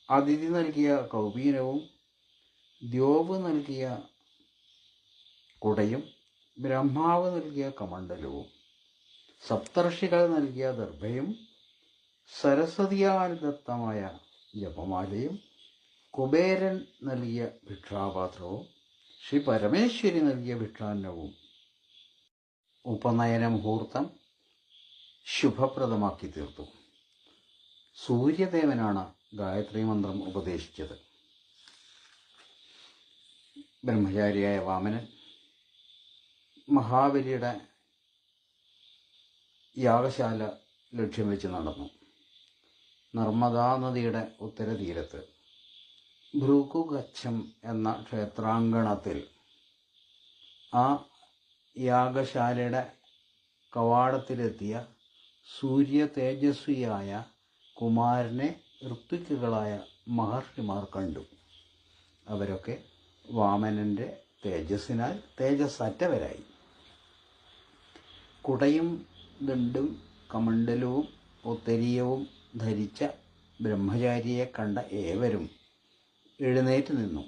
അതിഥി നൽകിയ കൗപീനവും ദ്യോവ് നൽകിയ കുടയും ബ്രഹ്മാവ് നൽകിയ കമണ്ഡലവും സപ്തർഷികൾ നൽകിയ ദർഭയും സരസ്വതിയാൽ ദത്തമായ ജപമാലയും കുബേരൻ നൽകിയ ഭിക്ഷാപാത്രവും ശ്രീ പരമേശ്വരി നൽകിയ ഭിക്ഷാന്നവും ഉപനയന മുഹൂർത്തം ശുഭപ്രദമാക്കി തീർത്തു. സൂര്യദേവനാണ് ഗായത്രി മന്ത്രം ഉപദേശിച്ചത്. ബ്രഹ്മചാരിയായ വാമനൻ മഹാബലിയുടെ യാഗശാല ലക്ഷ്യം വെച്ച് നടന്നു. നർമ്മദാ നദിയുടെ ഉത്തരതീരത്ത് ഭൃഗുഗച്ഛം എന്ന ക്ഷേത്രാങ്കണത്തിൽ ആ യാഗശാലയുടെ കവാടത്തിലെത്തിയ സൂര്യ തേജസ്വിയായ കുമാരനെ ഋത്വിക്കുകളായ മഹർഷിമാർ കണ്ടു. അവരൊക്കെ വാമനൻ്റെ തേജസ്സിനാൽ തേജസ്സറ്റവരായി. കുടയും ദണ്ഡും കമണ്ഡലവും ഉത്തരീയവും ധരിച്ച ബ്രഹ്മചാരിയെ കണ്ട ഏവരും എഴുന്നേറ്റ് നിന്നു.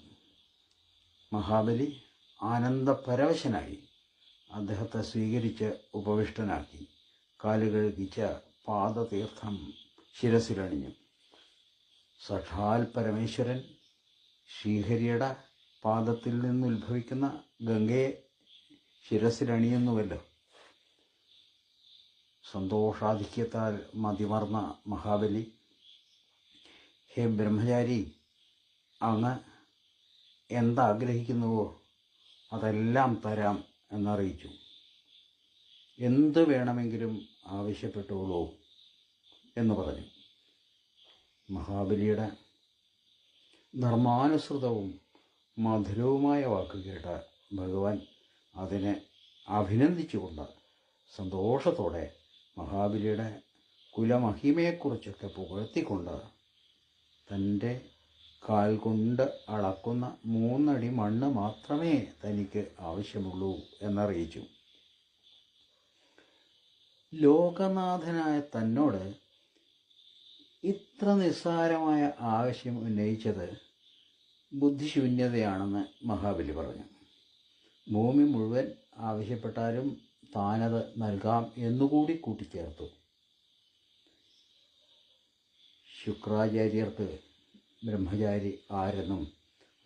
മഹാബലി ആനന്ദപരവശനായി. അദ്ദേഹത്തെ സ്വീകരിച്ച് ഉപവിഷ്ടനാക്കി. കാലുകഴുകിച്ച പാദതീർത്ഥം ശിരസിലണിഞ്ഞു. സാക്ഷാൽ പരമേശ്വരൻ ശ്രീഹരിയുടെ പാദത്തിൽ നിന്നുത്ഭവിക്കുന്ന ഗംഗയെ ശിരസിലണിയുന്നുവല്ലോ. സന്തോഷാധിക്യത്താൽ മതിമറന്ന മഹാബലി, ഹേ ബ്രഹ്മചാരി, അങ്ങ് എന്താഗ്രഹിക്കുന്നുവോ അതെല്ലാം തരാം എന്നറിയിച്ചു. എന്ത് വേണമെങ്കിലും ആവശ്യപ്പെട്ടോളൂ എന്ന് പറഞ്ഞു. മഹാബലിയുടെ ധർമാനുസൃതവും മധുരവുമായ വാക്ക് കേട്ട ഭഗവാൻ അതിനെ അഭിനന്ദിച്ചുകൊണ്ട് സന്തോഷത്തോടെ മഹാബലിയുടെ കുലമഹിമയെക്കുറിച്ചൊക്കെ പുകഴ്ത്തിക്കൊണ്ട് തൻ്റെ കാൽ കൊണ്ട് അളക്കുന്ന 3 അടി മണ്ണ് മാത്രമേ തനിക്ക് ആവശ്യമുള്ളൂ എന്നറിയിച്ചു. ലോകനാഥനായ തന്നോട് ഇത്ര നിസ്സാരമായ ആവശ്യം ഉന്നയിച്ചത് ബുദ്ധിശൂന്യതയാണെന്ന് മഹാബലി പറഞ്ഞു. ഭൂമി മുഴുവൻ ആവശ്യപ്പെട്ടാലും താനത് നൽകാം എന്നുകൂടി കൂട്ടിച്ചേർത്തു. ശുക്രാചാര്യർക്ക് ബ്രഹ്മചാരി ആരെന്നും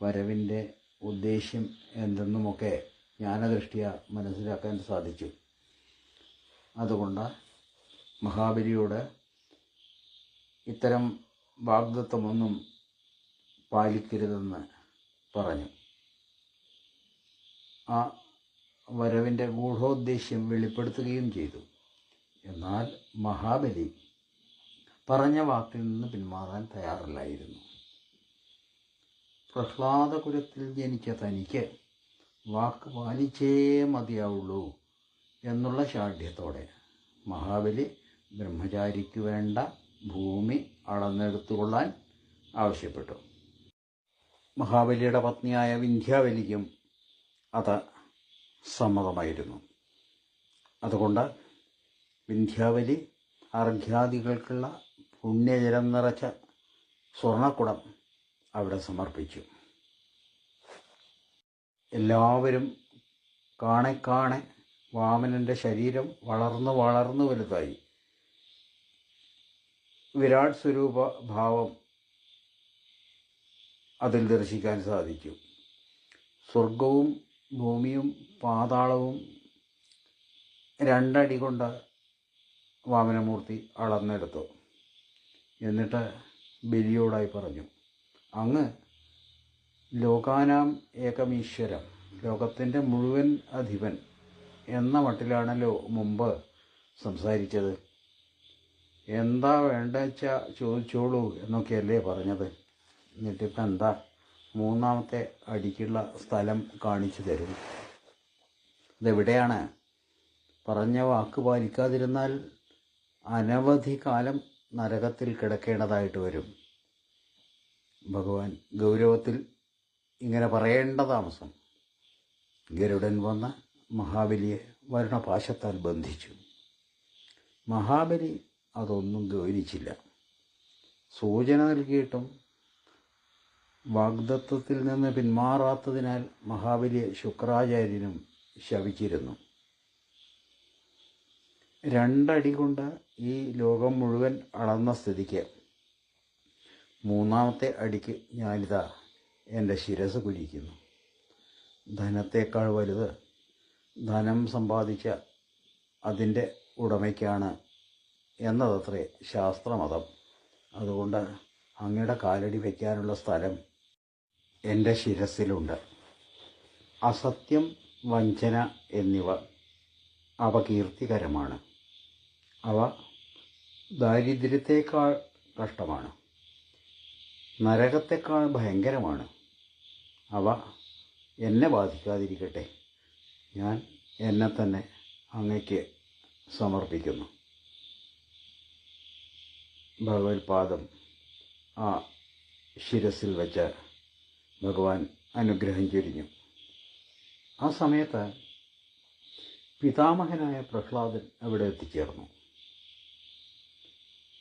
വരവിൻ്റെ ഉദ്ദേശ്യം എന്തെന്നുമൊക്കെ ജ്ഞാനദൃഷ്ടിയ മനസ്സിലാക്കാൻ സാധിച്ചു. അതുകൊണ്ട് മഹാബലിയോട് ഇത്തരം വാഗ്ദത്തമൊന്നും പാലിക്കരുതെന്ന് പറഞ്ഞു. ആ വരവിൻ്റെ ഗൂഢോദ്ദേശ്യം വെളിപ്പെടുത്തുകയും ചെയ്തു. എന്നാൽ മഹാബലി പറഞ്ഞ വാക്കിൽ നിന്ന് പിന്മാറാൻ തയ്യാറല്ലായിരുന്നു. പ്രഹ്ലാദകുലത്തിൽ ജനിച്ച തനിക്ക് വാക്ക് പാലിച്ചേ മതിയാവുള്ളൂ എന്നുള്ള ശാഠ്യത്തോടെ മഹാബലി ബ്രഹ്മചാരിക്ക് വേണ്ട ഭൂമി അളന്നെടുത്തുകൊള്ളാൻ ആവശ്യപ്പെട്ടു. മഹാബലിയുടെ പത്നിയായ വിന്ധ്യാവലിക്കും അത് സമ്മതമായിരുന്നു. അതുകൊണ്ട് വിന്ധ്യാവലി അർഘ്യാദികൾക്കുള്ള പുണ്യജലം നിറച്ച സ്വർണ്ണക്കുടം അവിടെ സമർപ്പിച്ചു. എല്ലാവരും കാണെ വാമനൻ്റെ ശരീരം വളർന്നു വലുതായി. വിരാട് സ്വരൂപ ഭാവം അതിൽ ദർശിക്കാൻ സാധിച്ചു. സ്വർഗവും ഭൂമിയും പാതാളവും 2 അടി കൊണ്ട് വാമനമൂർത്തി അളന്നെടുത്തു. എന്നിട്ട് ബലിയോടായി പറഞ്ഞു, അങ്ങ് ലോകാനാം ഏകമീശ്വരം, ലോകത്തിൻ്റെ മുഴുവൻ അധിപൻ എന്ന മട്ടിലാണല്ലോ മുമ്പ് സംസാരിച്ചത്? എന്താ വേണ്ട വെച്ചാൽ ചോദിച്ചോളൂ എന്നൊക്കെയല്ലേ പറഞ്ഞത്? എന്നിട്ടിപ്പം എന്താ മൂന്നാമത്തെ അടിക്കുള്ള സ്ഥലം കാണിച്ചു തരും? ഇതെവിടെയാണ്? പറഞ്ഞ വാക്ക് പാലിക്കാതിരുന്നാൽ അനവധി കാലം നരകത്തിൽ കിടക്കേണ്ടതായിട്ട് വരും. ഭഗവാൻ ഗൗരവത്തിൽ ഇങ്ങനെ പറയേണ്ട താമസം. ഗരുഡൻ വന്ന് മഹാബലിയെ വരുണപാശത്താൽ ബന്ധിച്ചു. മഹാബലി അതൊന്നും ഗൗനിച്ചില്ല. സൂചന നൽകിയിട്ടും വാഗ്ദത്തത്തിൽ നിന്ന് പിന്മാറാത്തതിനാൽ മഹാബലിയെ ശുക്രാചാര്യനും ശപിച്ചിരുന്നു. 2 അടി കൊണ്ട് ഈ ലോകം മുഴുവൻ അളന്ന സ്ഥിതിക്ക് മൂന്നാമത്തെ അടിക്ക് ഞാനിതാ എൻ്റെ ശിരസ് കുനിക്കുന്നു. ധനത്തേക്കാൾ വലുത് ധനം സമ്പാദിച്ച അതിൻ്റെ ഉടമയ്ക്കാണ് എന്നതത്രേ ശാസ്ത്രമതം. അതുകൊണ്ട് അങ്ങയുടെ കാലടി വയ്ക്കാനുള്ള സ്ഥലം എൻ്റെ ശിരസിലുണ്ട്. അസത്യം, വഞ്ചന എന്നിവ അപകീർത്തികരമാണ്. അവ ദാരിദ്ര്യത്തേക്കാൾ കഷ്ടമാണ്, നരകത്തേക്കാൾ ഭയങ്കരമാണ്. അവ എന്നെ ബാധിക്കാതിരിക്കട്ടെ. ഞാൻ എന്നെ തന്നെ അങ്ങയ്ക്ക് സമർപ്പിക്കുന്നു. ഭഗവത്പാദം ആ ശിരസിൽ വെച്ച് ഭഗവാൻ അനുഗ്രഹം ചൊരിഞ്ഞു. ആ സമയത്ത് പിതാമഹനായ പ്രഹ്ലാദൻ അവിടെ എത്തിച്ചേർന്നു.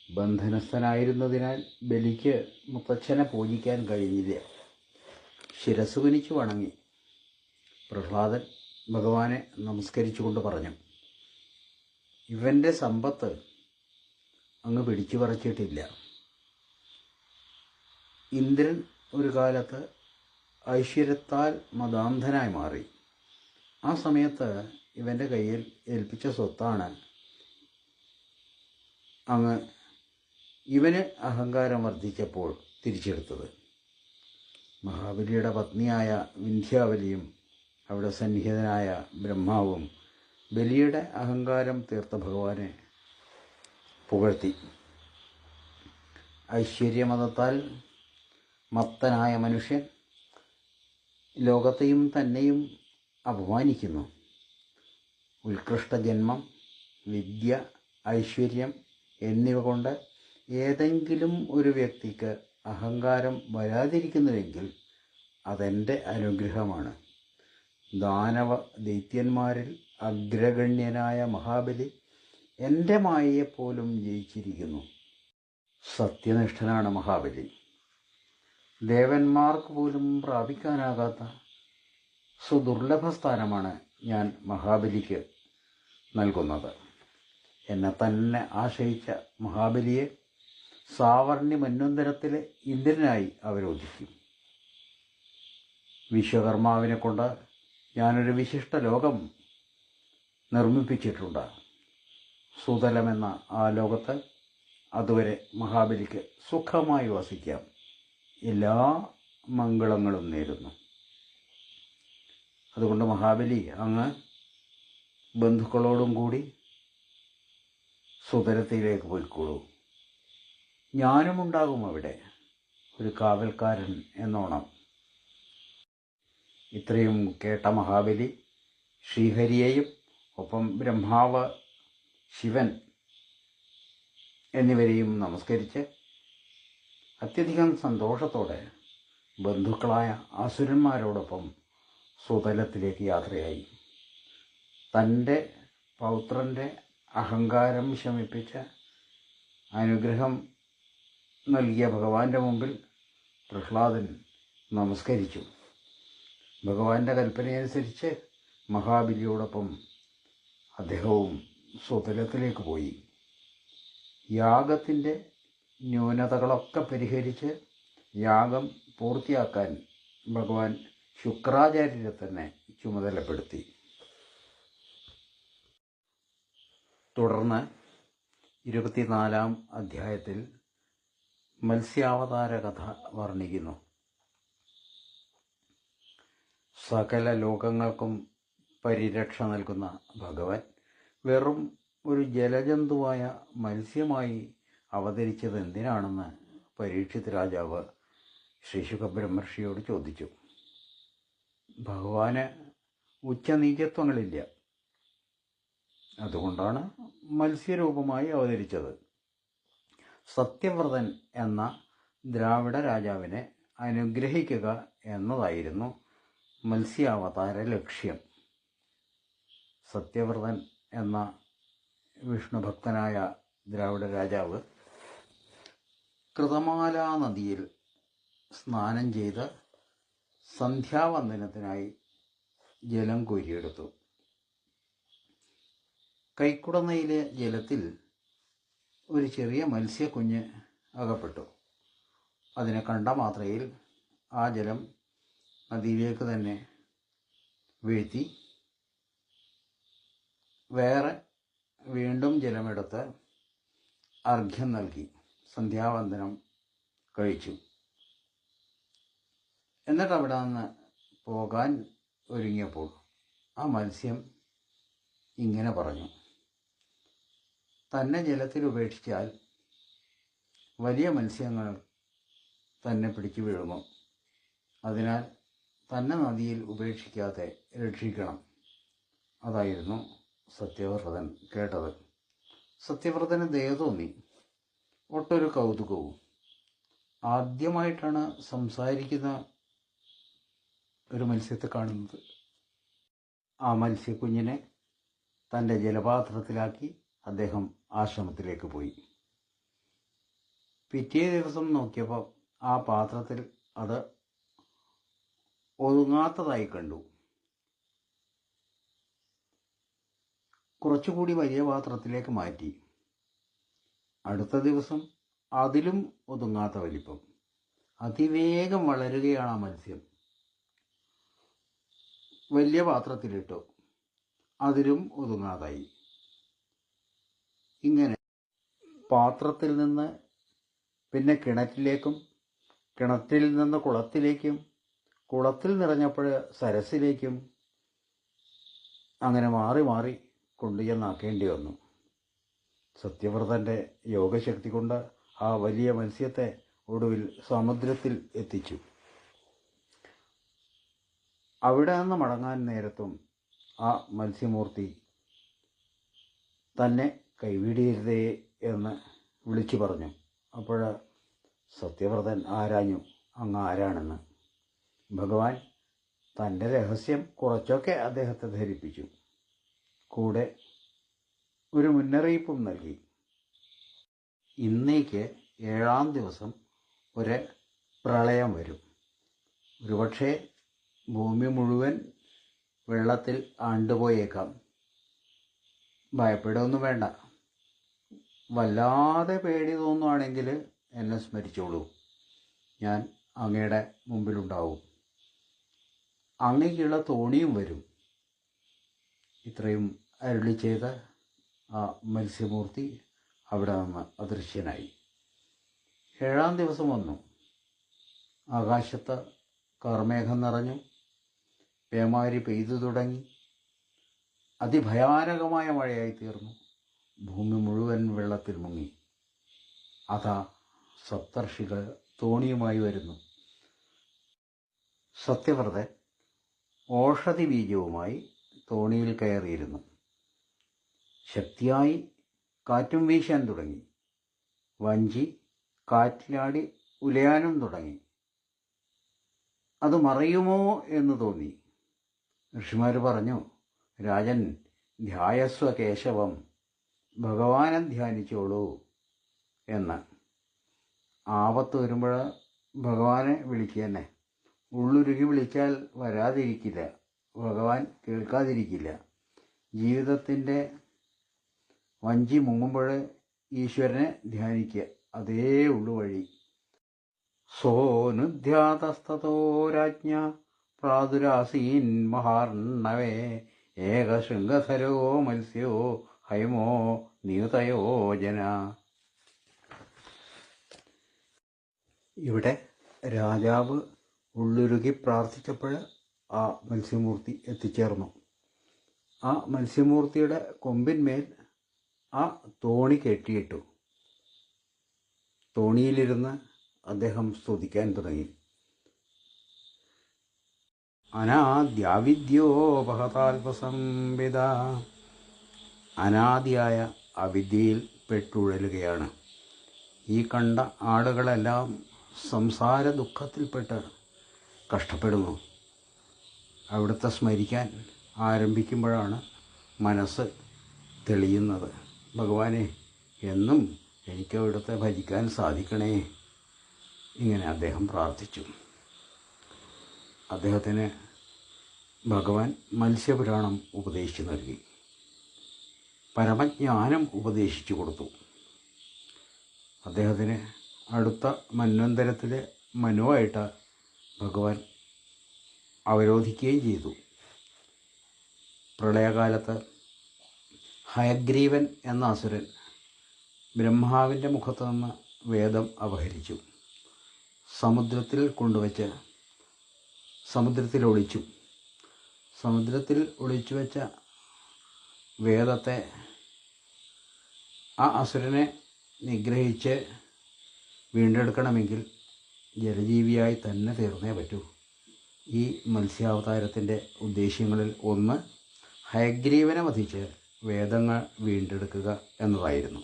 ബന്ധനസ്ഥനായിരുന്നതിനാൽ ബലിക്ക് മുത്തച്ഛനെ പൂജിക്കാൻ കഴിഞ്ഞില്ല. ശിരസ് കുനിച്ചു വണങ്ങി. പ്രഹ്ലാദൻ ഭഗവാനെ നമസ്കരിച്ചുകൊണ്ട് പറഞ്ഞു, ഇവൻ്റെ സമ്പത്ത് അങ്ങ് പിടിച്ചു പറിച്ചിട്ടില്ല. ഇന്ദ്രൻ ഒരു കാലത്ത് ഐശ്വര്യത്താൽ മതാന്ധനായി മാറി. ആ സമയത്ത് ഇവൻ്റെ കയ്യിൽ ഏൽപ്പിച്ച സ്വത്താണ് അങ്ങ് ഇവന് അഹങ്കാരം വർദ്ധിച്ചപ്പോൾ തിരിച്ചെടുത്തത്. മഹാബലിയുടെ പത്നിയായ വിന്ധ്യാവലിയും അവിടെ സന്നിഹിതനായ ബ്രഹ്മാവും ബലിയുടെ അഹങ്കാരം തീർത്ത ഭഗവാനെ പുകഴ്ത്തി. ഐശ്വര്യമതത്താൽ മത്തനായ മനുഷ്യൻ ലോകത്തെയും തന്നെയും അപമാനിക്കുന്നു. ഉത്കൃഷ്ട ജന്മം, വിദ്യ, ഐശ്വര്യം എന്നിവ കൊണ്ട് ഏതെങ്കിലും ഒരു വ്യക്തിക്ക് അഹങ്കാരം വരാതിരിക്കുന്നുവെങ്കിൽ അതെൻ്റെ അനുഗ്രഹമാണ്. ദാനവ ദൈത്യന്മാരിൽ അഗ്രഗണ്യനായ മഹാബലി എൻ്റെ മായയെപ്പോലും ജയിച്ചിരിക്കുന്നു. സത്യനിഷ്ഠനാണ് മഹാബലി. ദേവന്മാർക്ക് പോലും പ്രാപിക്കാനാകാത്ത സുദുർലഭ സ്ഥാനമാണ് ഞാൻ മഹാബലിക്ക് നൽകുന്നത്. എന്നെ തന്നെ ആശ്രയിച്ച മഹാബലിയെ സാവർണ്യ മന്വന്തരത്തിലെ ഇന്ദ്രനായി അവരോധിക്കും. വിശ്വകർമാവിനെ കൊണ്ട് ഞാനൊരു വിശിഷ്ട ലോകം നിർമ്മിപ്പിച്ചിട്ടുണ്ട്. സുതലമെന്ന ആ ലോകത്ത് അതുവരെ മഹാബലിക്ക് സുഖമായി വസിക്കാം. എല്ലാ മംഗളങ്ങളും നേരുന്നു. അതുകൊണ്ട് മഹാബലി അങ്ങ് ബന്ധുക്കളോടും കൂടി സുതലത്തിലേക്ക് പോയിക്കോളൂ. ഞാനുമുണ്ടാകും അവിടെ, ഒരു കാവൽക്കാരൻ എന്നോണം. ഇത്രയും കേട്ട മഹാബലി ശ്രീഹരിയെയും ഒപ്പം ബ്രഹ്മാവ്, ശിവൻ എന്നിവരെയും നമസ്കരിച്ച് അത്യധികം സന്തോഷത്തോടെ ബന്ധുക്കളായ അസുരന്മാരോടൊപ്പം സുതലത്തിലേക്ക് യാത്രയായി. തൻ്റെ പൗത്രൻ്റെ അഹങ്കാരം ശമിപ്പിച്ച് അനുഗ്രഹം നൽകിയ ഭഗവാന്റെ മുമ്പിൽ പ്രഹ്ലാദൻ നമസ്കരിച്ചു. ഭഗവാന്റെ കൽപ്പനയനുസരിച്ച് മഹാബലിയോടൊപ്പം അദ്ദേഹവും സുതലത്തിലേക്ക് പോയി. യാഗത്തിൻ്റെ ന്യൂനതകളൊക്കെ പരിഹരിച്ച് യാഗം പൂർത്തിയാക്കാൻ ഭഗവാൻ ശുക്രാചാര്യരെ തന്നെ ചുമതലപ്പെടുത്തി. തുടർന്ന് 24-ാം അധ്യായത്തിൽ മത്സ്യാവതാര കഥ വർണ്ണിക്കുന്നു. സകല ലോകങ്ങൾക്കും പരിരക്ഷ നൽകുന്ന ഭഗവാൻ വെറും ഒരു ജലജന്തുവായ മത്സ്യമായി അവതരിച്ചത് എന്തിനാണെന്ന് പരീക്ഷിത് രാജാവ് ശ്രീ ശുകബ്രഹ്മർഷിയോട് ചോദിച്ചു. ഭഗവാന് ഉച്ചനീചത്വങ്ങളില്ല, അതുകൊണ്ടാണ് മത്സ്യരൂപമായി അവതരിച്ചത്. സത്യവ്രതൻ എന്ന ദ്രാവിഡ രാജാവിനെ അനുഗ്രഹിക്കുക എന്നതായിരുന്നു മത്സ്യാവതാര ലക്ഷ്യം. സത്യവ്രതൻ എന്ന വിഷ്ണുഭക്തനായ ദ്രാവിഡ രാജാവ് കൃതമാലാ നദിയിൽ സ്നാനം ചെയ്ത് സന്ധ്യാവന്ദനത്തിനായി ജലം കോരിയെടുത്തു. കൈക്കുടന്നയിലെ ജലത്തിൽ ഒരു ചെറിയ മത്സ്യക്കുഞ്ഞ് അകപ്പെട്ടു. അതിനെ കണ്ട മാത്രയിൽ ആ ജലം നദിയിലേക്ക് തന്നെ വീഴ്ത്തി വേറെ വീണ്ടും ജലമെടുത്ത് അർഘ്യം നൽകി സന്ധ്യാവന്ദനം കഴിച്ചു. എന്നിട്ട് അവിടെ നിന്ന് പോകാൻ ഒരുങ്ങിയപ്പോൾ ആ മത്സ്യം ഇങ്ങനെ പറഞ്ഞു: തന്നെ ജലത്തിൽ ഉപേക്ഷിച്ചാൽ വലിയ മത്സ്യങ്ങൾ തന്നെ പിടിച്ചു വീഴുമോ? അതിനാൽ തന്നെ നദിയിൽ ഉപേക്ഷിക്കാതെ രക്ഷിക്കണം. അതായിരുന്നു സത്യവ്രതൻ കേട്ടത്. സത്യവ്രതന് ദയ തോന്നി. ഒട്ടൊരു കൗതുകവും. ആദ്യമായിട്ടാണ് സംസാരിക്കുന്ന ഒരു മത്സ്യത്തെ കാണുന്നത്. ആ മത്സ്യക്കുഞ്ഞിനെ തൻ്റെ ജലപാത്രത്തിലാക്കി അദ്ദേഹം ആശ്രമത്തിലേക്ക് പോയി. പിറ്റേ ദിവസം നോക്കിയപ്പോൾ ആ പാത്രത്തിൽ അത് ഒതുങ്ങാത്തതായി കണ്ടു. കുറച്ചുകൂടി വലിയ പാത്രത്തിലേക്ക് മാറ്റി. അടുത്ത ദിവസം അതിലും ഒതുങ്ങാത്ത വലിപ്പം. അതിവേഗം വളരുകയാണ് ആ മത്സ്യം. വലിയ പാത്രത്തിലിട്ടു. അതിലും ഒതുങ്ങാതായി. ഇങ്ങനെ പാത്രത്തിൽ നിന്ന് പിന്നെ കിണറ്റിലേക്കും, കിണറ്റിൽ നിന്ന് കുളത്തിലേക്കും, കുളത്തിൽ നിറഞ്ഞപ്പോൾ സരസിലേക്കും അങ്ങനെ മാറി മാറി കൊണ്ടുചെന്നാക്കേണ്ടി വന്നു. സത്യവ്രതൻ്റെ യോഗശക്തി കൊണ്ട് ആ വലിയ മത്സ്യത്തെ ഒടുവിൽ സമുദ്രത്തിൽ എത്തിച്ചു. അവിടെ നിന്ന് മടങ്ങാൻ നേരത്തും ആ മത്സ്യമൂർത്തി തന്നെ കൈവിടരുതേ എന്ന് വിളിച്ചു പറഞ്ഞു. അപ്പോൾ സത്യവ്രതൻ ആരാഞ്ഞു, അങ്ങ് ആരാണെന്ന്. ഭഗവാൻ തൻ്റെ രഹസ്യം കുറച്ചൊക്കെ അദ്ദേഹത്തെ ധരിപ്പിച്ചു. കൂടെ ഒരു മുന്നറിയിപ്പും നൽകി. ഇന്നേക്ക് 7-ാം ദിവസം ഒരു പ്രളയം വരും. ഒരുപക്ഷെ ഭൂമി മുഴുവൻ വെള്ളത്തിൽ ആണ്ടുപോയേക്കാം. ഭയപ്പെടുകയൊന്നും വേണ്ട. വല്ലാതെ പേടി തോന്നുകയാണെങ്കിൽ എന്നെ സ്മരിച്ചോളൂ. ഞാൻ അങ്ങയുടെ മുമ്പിലുണ്ടാവും. അങ്ങയ്ക്കുള്ള തോണിയും വരും. ഇത്രയും അരുളി ചെയ്ത് ആ മത്സ്യമൂർത്തി അവിടെ നിന്ന് അദൃശ്യനായി. 7-ാം ദിവസം വന്നു. ആകാശത്ത് കാർമേഘം നിറഞ്ഞു. പേമാരി പെയ്തു തുടങ്ങി. അതിഭയാനകമായ മഴയായി തീർന്നു. ഭൂമി മുഴുവൻ വെള്ളത്തിൽ മുങ്ങി. അതാ സപ്തർഷികൾ തോണിയുമായി വരുന്നു. സത്യവ്രതൻ ഓഷധി ബീജവുമായി തോണിയിൽ കയറിയിരുന്നു. ശക്തിയായി കാറ്റും വീശാൻ തുടങ്ങി. വഞ്ചി കാറ്റിലാടി ഉലയാനും തുടങ്ങി. അത് മറയുമോ എന്ന് തോന്നി. ഋഷിമാർ പറഞ്ഞു, രാജൻ ധ്യായസ്വ കേശവം, ഭഗവാനെ ധ്യാനിച്ചോളൂ എന്ന്. ആപത്ത് വരുമ്പോൾ ഭഗവാനെ വിളിക്കുക തന്നെ. ഉള്ളുരുകി വിളിച്ചാൽ വരാതിരിക്കില്ല, ഭഗവാൻ കേൾക്കാതിരിക്കില്ല. ജീവിതത്തിൻ്റെ വഞ്ചി മുങ്ങുമ്പോൾ ഈശ്വരനെ ധ്യാനിക്കുക, അതേ ഉള്ളു വഴി. സോനുധ്യാതസ്തോ രാജ്ഞ പ്രാദുരാസീൻ മഹാർണവേ ഏകശൃംഗധരോ മത്സ്യോ ഹൈമോ നിയുതയോജന. ഇവിടെ രാജാവ് ഉള്ളുരുകി പ്രാർത്ഥിച്ചപ്പോൾ ആ മത്സ്യമൂർത്തി എത്തിച്ചേർന്നു. ആ മത്സ്യമൂർത്തിയുടെ കൊമ്പിന്മേൽ ആ തോണി കെട്ടിയിട്ടു. തോണിയിലിരുന്ന് അദ്ദേഹം സ്തുതിക്കാൻ തുടങ്ങി. അനാദ്യാവിദ്യോപഹതാൽപസംവിദ, അനാദിയായ അവിദ്യയിൽ പെട്ടുഴലുകയാണ്. ഈ കണ്ട ആളുകളെല്ലാം സംസാര ദുഃഖത്തിൽപ്പെട്ട് കഷ്ടപ്പെടുന്നു. അവിടുത്തെ സ്മരിക്കാൻ ആരംഭിക്കുമ്പോഴാണ് മനസ്സ് തെളിയുന്നത്. ഭഗവാനെ, എന്നും എനിക്ക് അവിടുത്തെ ഭജിക്കാൻ സാധിക്കണേ. ഇങ്ങനെ അദ്ദേഹം പ്രാർത്ഥിച്ചു. അദ്ദേഹത്തിന് ഭഗവാൻ മത്സ്യപുരാണം ഉപദേശിച്ചു നൽകി. പരമജ്ഞാനം ഉപദേശിച്ചു കൊടുത്തു. അദ്ദേഹത്തിന് അടുത്ത മന്വന്തരത്തിലെ മനുവായിട്ട് ഭഗവാൻ അവരോധിക്കുകയും ചെയ്തു. പ്രളയകാലത്ത് ഹയഗ്രീവൻ എന്ന അസുരൻ ബ്രഹ്മാവിൻ്റെ മുഖത്തു നിന്ന് വേദം അപഹരിച്ചു. സമുദ്രത്തിൽ കൊണ്ടുവച്ച് സമുദ്രത്തിൽ ഒളിച്ചു വെച്ച വേദത്തെ ആ അസുരനെ നിഗ്രഹിച്ച് വീണ്ടെടുക്കണമെങ്കിൽ ജലജീവിയായി തന്നെ തീർന്നേ പറ്റൂ. ഈ മത്സ്യാവതാരത്തിൻ്റെ ഉദ്ദേശ്യങ്ങളിൽ ഒന്ന് ഹയഗ്രീവനെ വധിച്ച് വേദങ്ങൾ വീണ്ടെടുക്കുക എന്നതായിരുന്നു.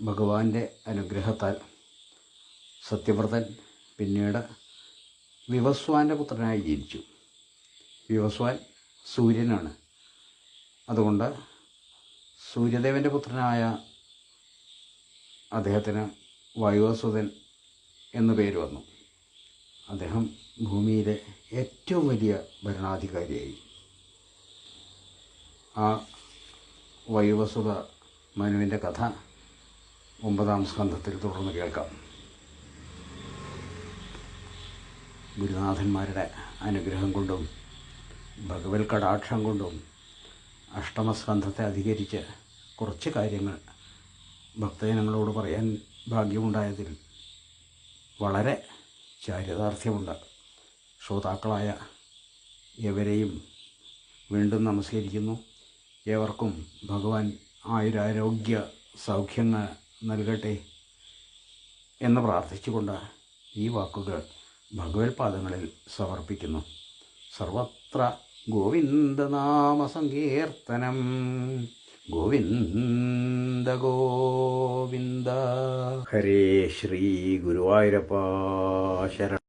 ഭഗവാന്റെ അനുഗ്രഹത്താൽ സത്യവ്രതൻ പിന്നീട് വിവസ്വാൻ്റെ പുത്രനായി ജനിച്ചു. വിവസ്വാൻ സൂര്യനാണ്. അതുകൊണ്ട് സൂര്യദേവൻ്റെ പുത്രനായ അദ്ദേഹത്തിന് വായുവസുതൻ എന്നു പേര് വന്നു. അദ്ദേഹം ഭൂമിയിലെ ഏറ്റവും വലിയ ഭരണാധികാരിയായി. ആ വൈവസുത മനുവിൻ്റെ കഥ 9-ാം സ്കന്ധത്തിൽ തുടർന്ന് കേൾക്കാം. ഗുരുനാഥന്മാരുടെ അനുഗ്രഹം കൊണ്ടും ഭഗവത് കടാക്ഷം കൊണ്ടും അഷ്ടമസ്കന്ധത്തെ അധികരിച്ച് കുറച്ച് കാര്യങ്ങൾ ഭക്തജനങ്ങളോട് പറയാൻ ഭാഗ്യമുണ്ടായതിൽ വളരെ ചാരിതാർത്ഥ്യമുണ്ട്. ശ്രോതാക്കളായ എവരെയും വീണ്ടും നമസ്കരിക്കുന്നു. ഏവർക്കും ഭഗവാൻ ആയുരാരോഗ്യ സൗഖ്യങ്ങൾ നൽകട്ടെ എന്ന് പ്രാർത്ഥിച്ചുകൊണ്ട് ഈ വാക്കുകൾ ഭഗവത് പാദങ്ങളിൽ സമർപ്പിക്കുന്നു. സർവത്ര ഗോവിന്ദനാമസങ്കീർത്തനം. ഗോവിന്ദ ഗോവിന്ദ. ഹരേ ശ്രീ ഗുരുവായൂരപ്പ ശരണം.